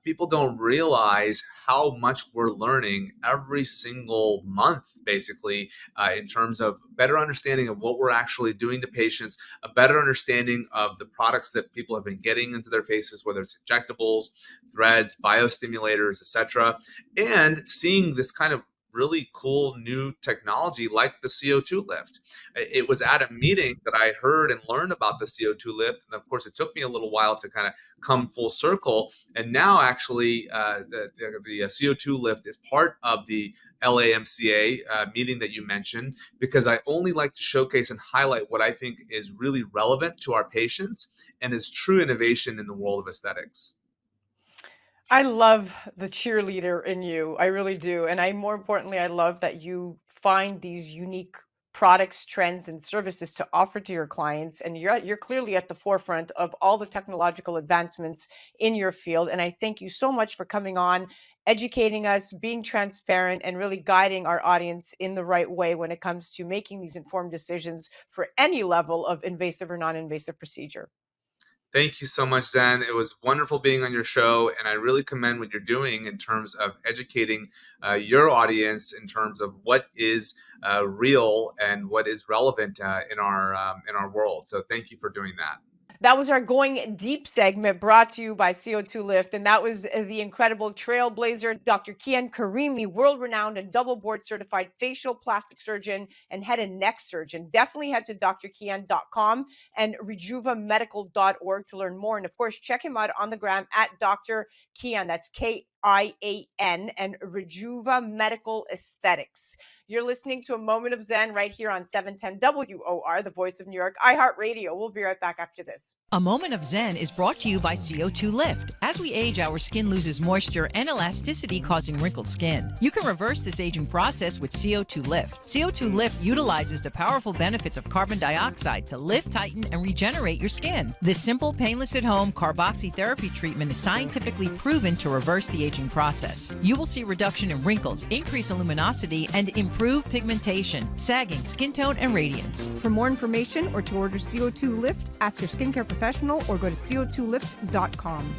People don't realize how much we're learning every single month, basically, in terms of better understanding of what we're actually doing to patients, a better understanding of the products that people have been getting into their faces, whether it's injectables, threads, biostimulators, etc., and seeing this kind of really cool new technology like the CO2 lift. It was at a meeting that I heard and learned about the CO2 lift. And of course, it took me a little while to kind of come full circle. And now actually the CO2 lift is part of the LAMCA meeting that you mentioned, because I only like to showcase and highlight what I think is really relevant to our patients and is true innovation in the world of aesthetics. I love the cheerleader in you. I really do. And more importantly, I love that you find these unique products, trends, and services to offer to your clients. And you're clearly at the forefront of all the technological advancements in your field. And I thank you so much for coming on, educating us, being transparent, and really guiding our audience in the right way when it comes to making these informed decisions for any level of invasive or non-invasive procedure. Thank you so much, Zen. It was wonderful being on your show, and I really commend what you're doing in terms of educating your audience in terms of what is real and what is relevant in our world. So thank you for doing that. That was our Going Deep segment brought to you by CO2 Lift. And that was the incredible trailblazer, Dr. Kian Karimi, world-renowned and double board certified facial plastic surgeon and head and neck surgeon. Definitely head to drkian.com and rejuvamedical.org to learn more. And of course, check him out on the gram at Dr. Kian. That's Kian, and Rejuva Medical Aesthetics. You're listening to A Moment of Zen right here on 710 WOR, the voice of New York, iHeartRadio. We'll be right back after this. A Moment of Zen is brought to you by CO2 Lift. As we age, our skin loses moisture and elasticity, causing wrinkled skin. You can reverse this aging process with CO2 Lift. CO2 Lift utilizes the powerful benefits of carbon dioxide to lift, tighten, and regenerate your skin. This simple, painless at-home carboxytherapy treatment is scientifically proven to reverse the aging process. You will see reduction in wrinkles, increase in luminosity, and improve pigmentation, sagging, skin tone, and radiance. For more information or to order CO2 Lift, ask your skincare professional or go to co2lift.com.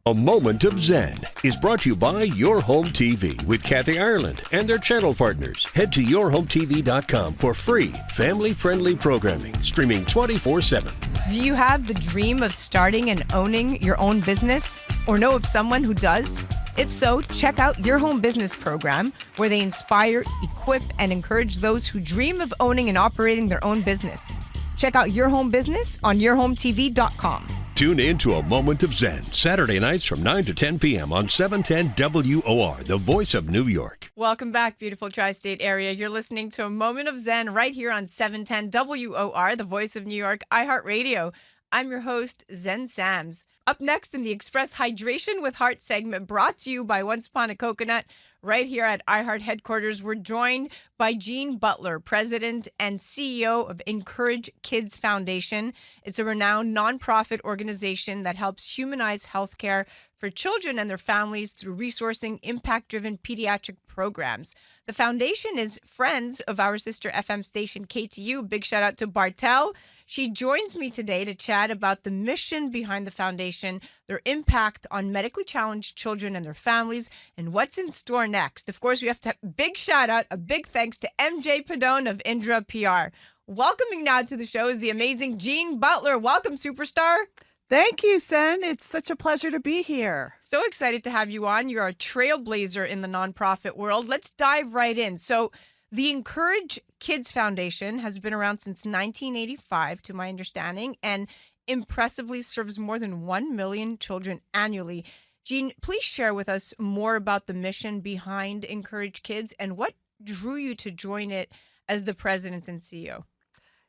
A Moment of Zen is brought to you by Your Home TV with Kathy Ireland and their channel partners. Head to yourhometv.com for free, family-friendly programming, streaming 24/7. Do you have the dream of starting and owning your own business or know of someone who does? If so, check out Your Home Business program, where they inspire, equip, and encourage those who dream of owning and operating their own business. Check out Your Home Business on yourhometv.com. Tune in to A Moment of Zen, Saturday nights from 9 to 10 p.m. on 710 WOR, the voice of New York. Welcome back, beautiful tri-state area. You're listening to A Moment of Zen right here on 710 WOR, the voice of New York, iHeartRadio. I'm your host, Zen Sams. Up next in the Express Hydration with Heart segment, brought to you by Once Upon a Coconut, right here at iHeart headquarters, we're joined by Jean Butler, President and CEO of Encourage Kids Foundation. It's a renowned nonprofit organization that helps humanize healthcare for children and their families through resourcing impact-driven pediatric programs. The foundation is friends of our sister FM station, KTU. Big shout out to Bartel. She joins me today to chat about the mission behind the foundation, their impact on medically challenged children and their families, and what's in store next. Of course, we have to have a big shout out, a big thanks to MJ Padone of Indra PR. Welcoming now to the show is the amazing Jean Butler. Welcome, superstar. Thank you, Sen. It's such a pleasure to be here. So excited to have you on. You're a trailblazer in the nonprofit world. Let's dive right in. So the Encourage Kids Foundation has been around since 1985, to my understanding, and impressively serves more than 1 million children annually. Jean, please share with us more about the mission behind Encourage Kids and what drew you to join it as the president and CEO.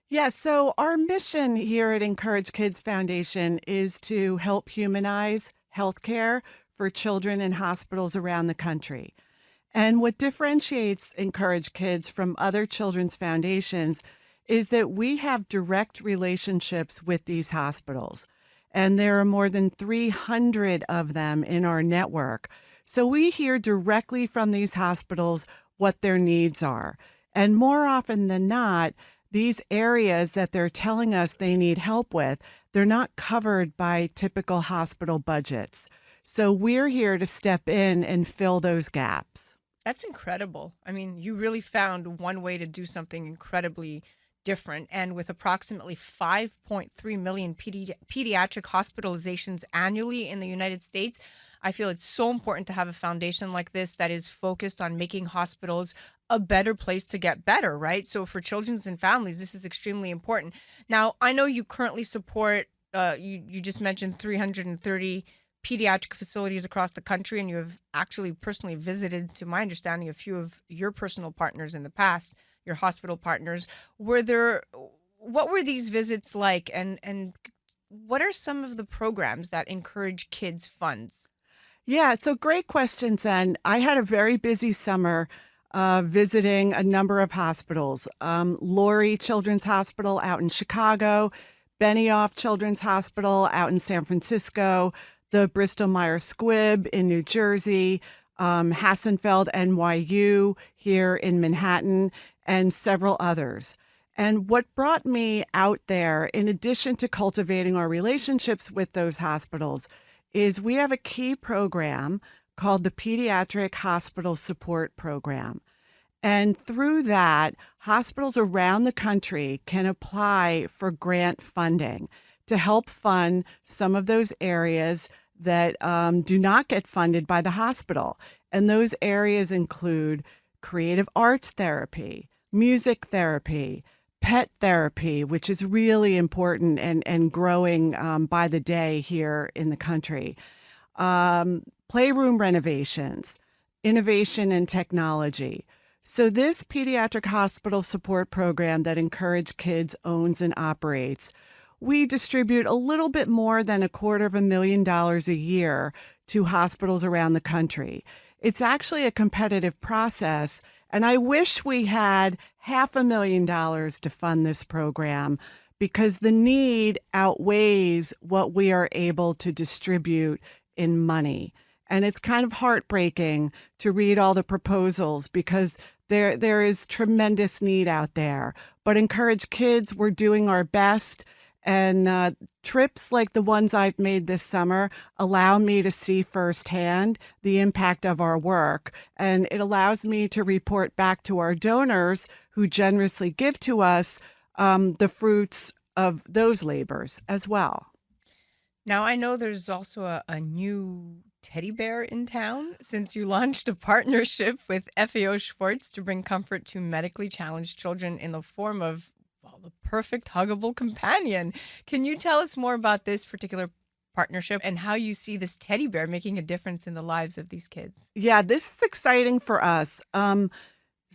Yeah, so our mission here at Encourage Kids Foundation is to help humanize healthcare for children in hospitals around the country. And what differentiates Encourage Kids from other children's foundations is that we have direct relationships with these hospitals. And there are more than 300 of them in our network. So we hear directly from these hospitals what their needs are. And more often than not, these areas that they're telling us they need help with, they're not covered by typical hospital budgets. So we're here to step in and fill those gaps. That's incredible. I mean, you really found one way to do something incredibly different. And with approximately 5.3 million pediatric hospitalizations annually in the United States, I feel it's so important to have a foundation like this that is focused on making hospitals a better place to get better, right? So for children and families, this is extremely important. Now, I know you currently support, you just mentioned 330 pediatric facilities across the country, and you have actually personally visited, to my understanding, a few of your personal partners in the past, your hospital partners. What were these visits like, and what are some of the programs that encourage kids' funds? Yeah, so great questions. And I had a very busy summer visiting a number of hospitals. Lurie Children's Hospital out in Chicago, Benioff Children's Hospital out in San Francisco, the Bristol Myers Squibb in New Jersey, Hassenfeld NYU here in Manhattan, and several others. And what brought me out there, in addition to cultivating our relationships with those hospitals, is we have a key program called the Pediatric Hospital Support Program. And through that, hospitals around the country can apply for grant funding to help fund some of those areas that do not get funded by the hospital. And those areas include creative arts therapy, music therapy, pet therapy, which is really important and growing by the day here in the country, playroom renovations, innovation and technology. So this pediatric hospital support program that Encourage Kids owns and operates, we distribute a little bit more than $250,000 a year to hospitals around the country. It's actually a competitive process, and I wish we had $500,000 to fund this program because the need outweighs what we are able to distribute in money. And it's kind of heartbreaking to read all the proposals because there is tremendous need out there. But Encourage Kids, we're doing our best. And trips like the ones I've made this summer allow me to see firsthand the impact of our work. And it allows me to report back to our donors who generously give to us the fruits of those labors as well. Now, I know there's also a new teddy bear in town since you launched a partnership with FAO Schwartz to bring comfort to medically challenged children in the form of, well, the perfect huggable companion. Can you tell us more about this particular partnership and how you see this teddy bear making a difference in the lives of these kids? Yeah, this is exciting for us.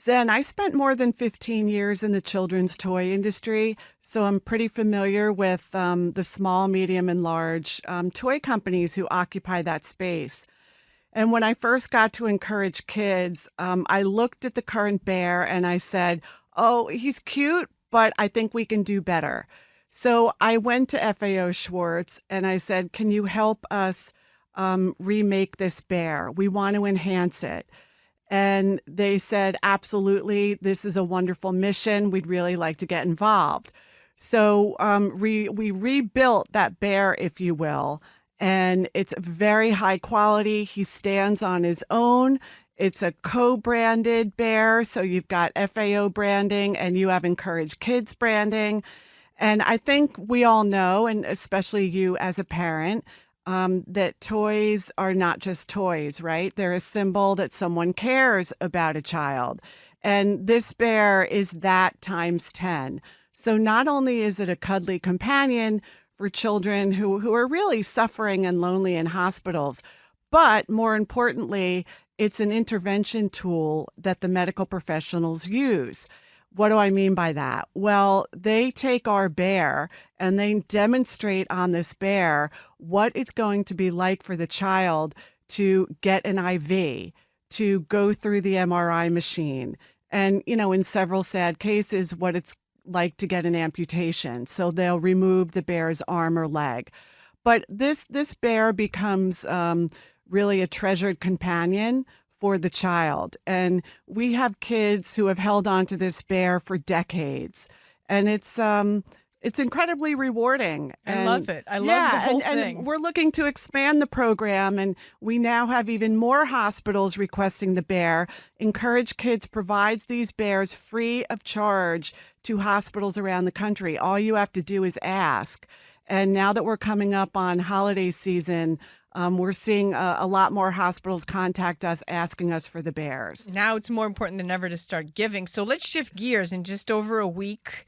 Zen, I spent more than 15 years in the children's toy industry, so I'm pretty familiar with the small, medium, and large toy companies who occupy that space. And when I first got to Encourage Kids, I looked at the current bear and I said, oh, he's cute, but I think we can do better. So I went to FAO Schwartz and I said, can you help us remake this bear? We want to enhance it. And they said, absolutely, this is a wonderful mission. We'd really like to get involved. So we rebuilt that bear, if you will, and it's very high quality. He stands on his own. It's a co-branded bear. So you've got FAO branding and you have Encourage Kids branding. And I think we all know, and especially you as a parent, that toys are not just toys, right? They're a symbol that someone cares about a child. And this bear is that times 10. So not only is it a cuddly companion for children who are really suffering and lonely in hospitals, but more importantly, it's an intervention tool that the medical professionals use. What do I mean by that? Well, they take our bear and they demonstrate on this bear what it's going to be like for the child to get an IV, to go through the MRI machine, and, you know, in several sad cases, what it's like to get an amputation. So they'll remove the bear's arm or leg. But this bear becomes really a treasured companion for the child. And we have kids who have held on to this bear for decades. And it's incredibly rewarding. I love it. I love the whole thing. And we're looking to expand the program, and we now have even more hospitals requesting the bear. Encourage Kids provides these bears free of charge to hospitals around the country. All you have to do is ask. And now that we're coming up on holiday season, we're seeing a lot more hospitals contact us asking us for the bears. Now it's more important than ever to start giving. So let's shift gears. In just over a week,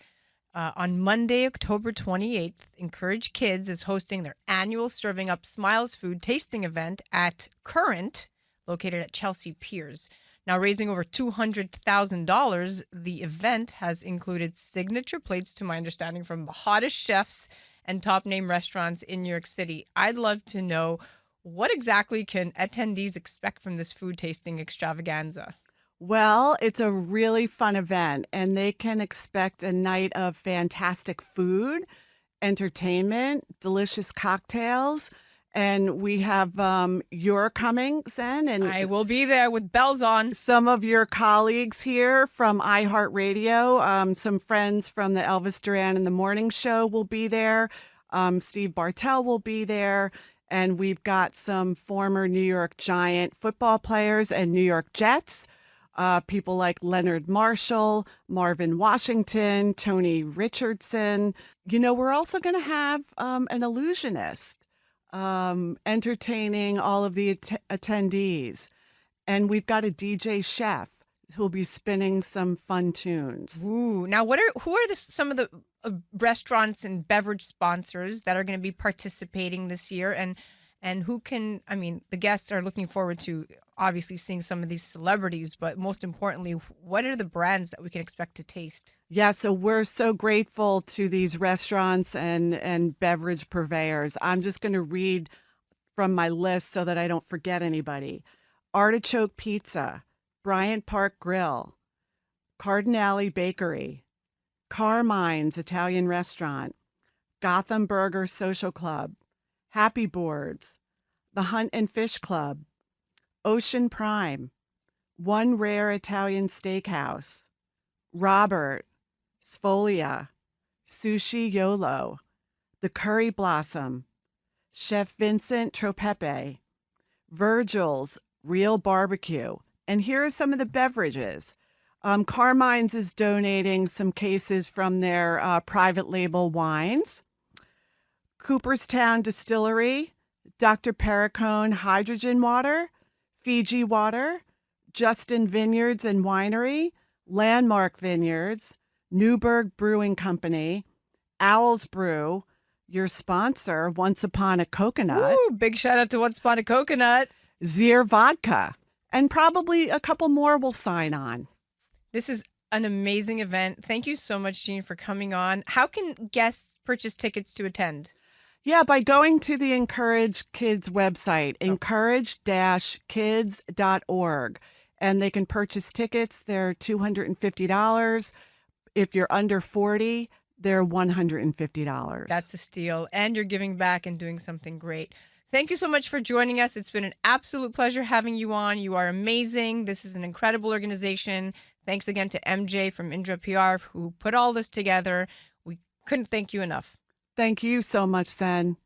on Monday, October 28th, Encourage Kids is hosting their annual Serving Up Smiles food tasting event at Current, located at Chelsea Piers. Now, raising over $200,000, the event has included signature plates, to my understanding, from the hottest chefs and top-name restaurants in New York City. I'd love to know, what exactly can attendees expect from this food tasting extravaganza? Well, it's a really fun event, and they can expect a night of fantastic food, entertainment, delicious cocktails, and we have you're coming, Zen, and I will be there with bells on. Some of your colleagues here from iHeartRadio, some friends from the Elvis Duran in the Morning Show will be there. Steve Bartell will be there. And we've got some former New York Giant football players and New York Jets. People like Leonard Marshall, Marvin Washington, Tony Richardson. We're also going to have an illusionist entertaining all of the attendees. And we've got a DJ chef who'll be spinning some fun tunes. Ooh, now who are some of the restaurants and beverage sponsors that are going to be participating this year? And who can, the guests are looking forward to obviously seeing some of these celebrities, but most importantly, what are the brands that we can expect to taste? Yeah, so we're so grateful to these restaurants and beverage purveyors. I'm just going to read from my list so that I don't forget anybody. Artichoke Pizza, Bryant Park Grill, Cardinale Bakery, Carmine's Italian Restaurant, Gotham Burger Social Club, Happy Boards, The Hunt and Fish Club, Ocean Prime, One Rare Italian Steakhouse, Robert, Sfolia, Sushi Yolo, The Curry Blossom, Chef Vincent Tropepe, Virgil's Real Barbecue. And here are some of the beverages. Carmine's is donating some cases from their private label wines. Cooperstown Distillery, Dr. Perricone Hydrogen Water, Fiji Water, Justin Vineyards and Winery, Landmark Vineyards, Newburgh Brewing Company, Owl's Brew, your sponsor, Once Upon a Coconut. Ooh, big shout out to Once Upon a Coconut. Zier Vodka, and probably a couple more will sign on. This is an amazing event. Thank you so much, Jean, for coming on. How can guests purchase tickets to attend? Yeah, by going to the Encourage Kids website, encourage-kids.org, and they can purchase tickets. They're $250. If you're under 40, they're $150. That's a steal. And you're giving back and doing something great. Thank you so much for joining us. It's been an absolute pleasure having you on. You are amazing. This is an incredible organization. Thanks again to MJ from Indra PR who put all this together. We couldn't thank you enough. Thank you so much, Sen.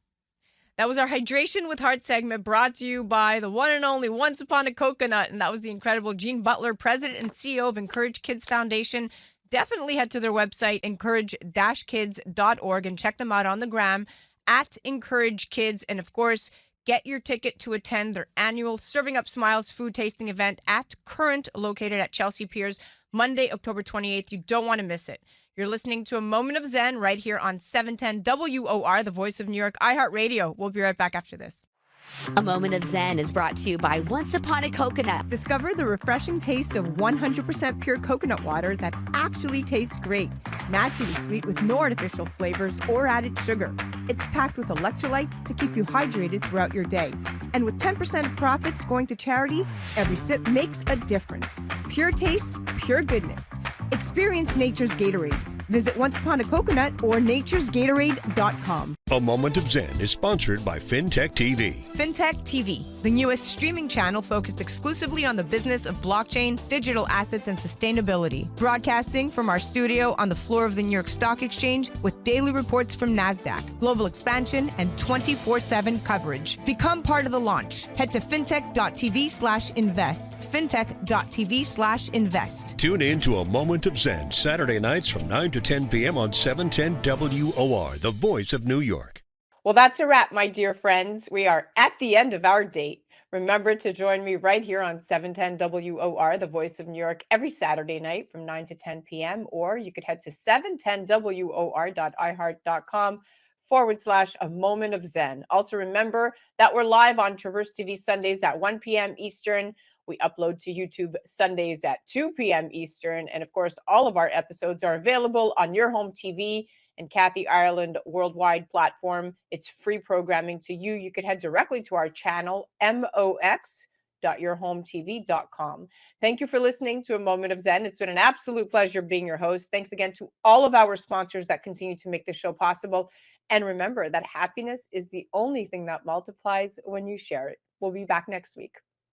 That was our Hydration with Heart segment, brought to you by the one and only Once Upon a Coconut. And that was the incredible Jean Butler, President and CEO of Encourage Kids Foundation. Definitely head to their website, encourage-kids.org, and check them out on the gram at Encourage Kids. And of course, get your ticket to attend their annual Serving Up Smiles food tasting event at Current, located at Chelsea Piers, Monday, October 28th. You don't want to miss it. You're listening to A Moment of Zen right here on 710 WOR, the voice of New York, iHeartRadio. We'll be right back after this. A Moment of Zen is brought to you by Once Upon a Coconut. Discover the refreshing taste of 100% pure coconut water that actually tastes great. Naturally sweet with no artificial flavors or added sugar. It's packed with electrolytes to keep you hydrated throughout your day. And with 10% of profits going to charity, every sip makes a difference. Pure taste, pure goodness. Experience nature's Gatorade. Visit OnceUponACoconut or naturesgatorade.com. A Moment of Zen is sponsored by FinTech TV. FinTech TV, the newest streaming channel focused exclusively on the business of blockchain, digital assets, and sustainability. Broadcasting from our studio on the floor of the New York Stock Exchange with daily reports from NASDAQ, global expansion, and 24/7 coverage. Become part of the launch. Head to fintech.tv/invest. fintech.tv/invest. Tune in to A Moment of Zen Saturday nights from 9 to 10 p.m. on 710 WOR, the voice of New York. Well, that's a wrap, my dear friends. We are at the end of our date. Remember to join me right here on 710 WOR, the voice of New York, every Saturday night from 9 to 10 p.m. Or you could head to 710WOR.iHeart.com/A Moment of Zen. Also remember that we're live on Traverse TV Sundays at 1 p.m. Eastern. We upload to YouTube Sundays at 2 p.m. Eastern. And of course, all of our episodes are available on your home TV and Kathy Ireland worldwide platform. It's free programming to you. You could head directly to our channel, mox.yourhometv.com. Thank you for listening to A Moment of Zen. It's been an absolute pleasure being your host. Thanks again to all of our sponsors that continue to make the show possible. And remember that happiness is the only thing that multiplies when you share it. We'll be back next week.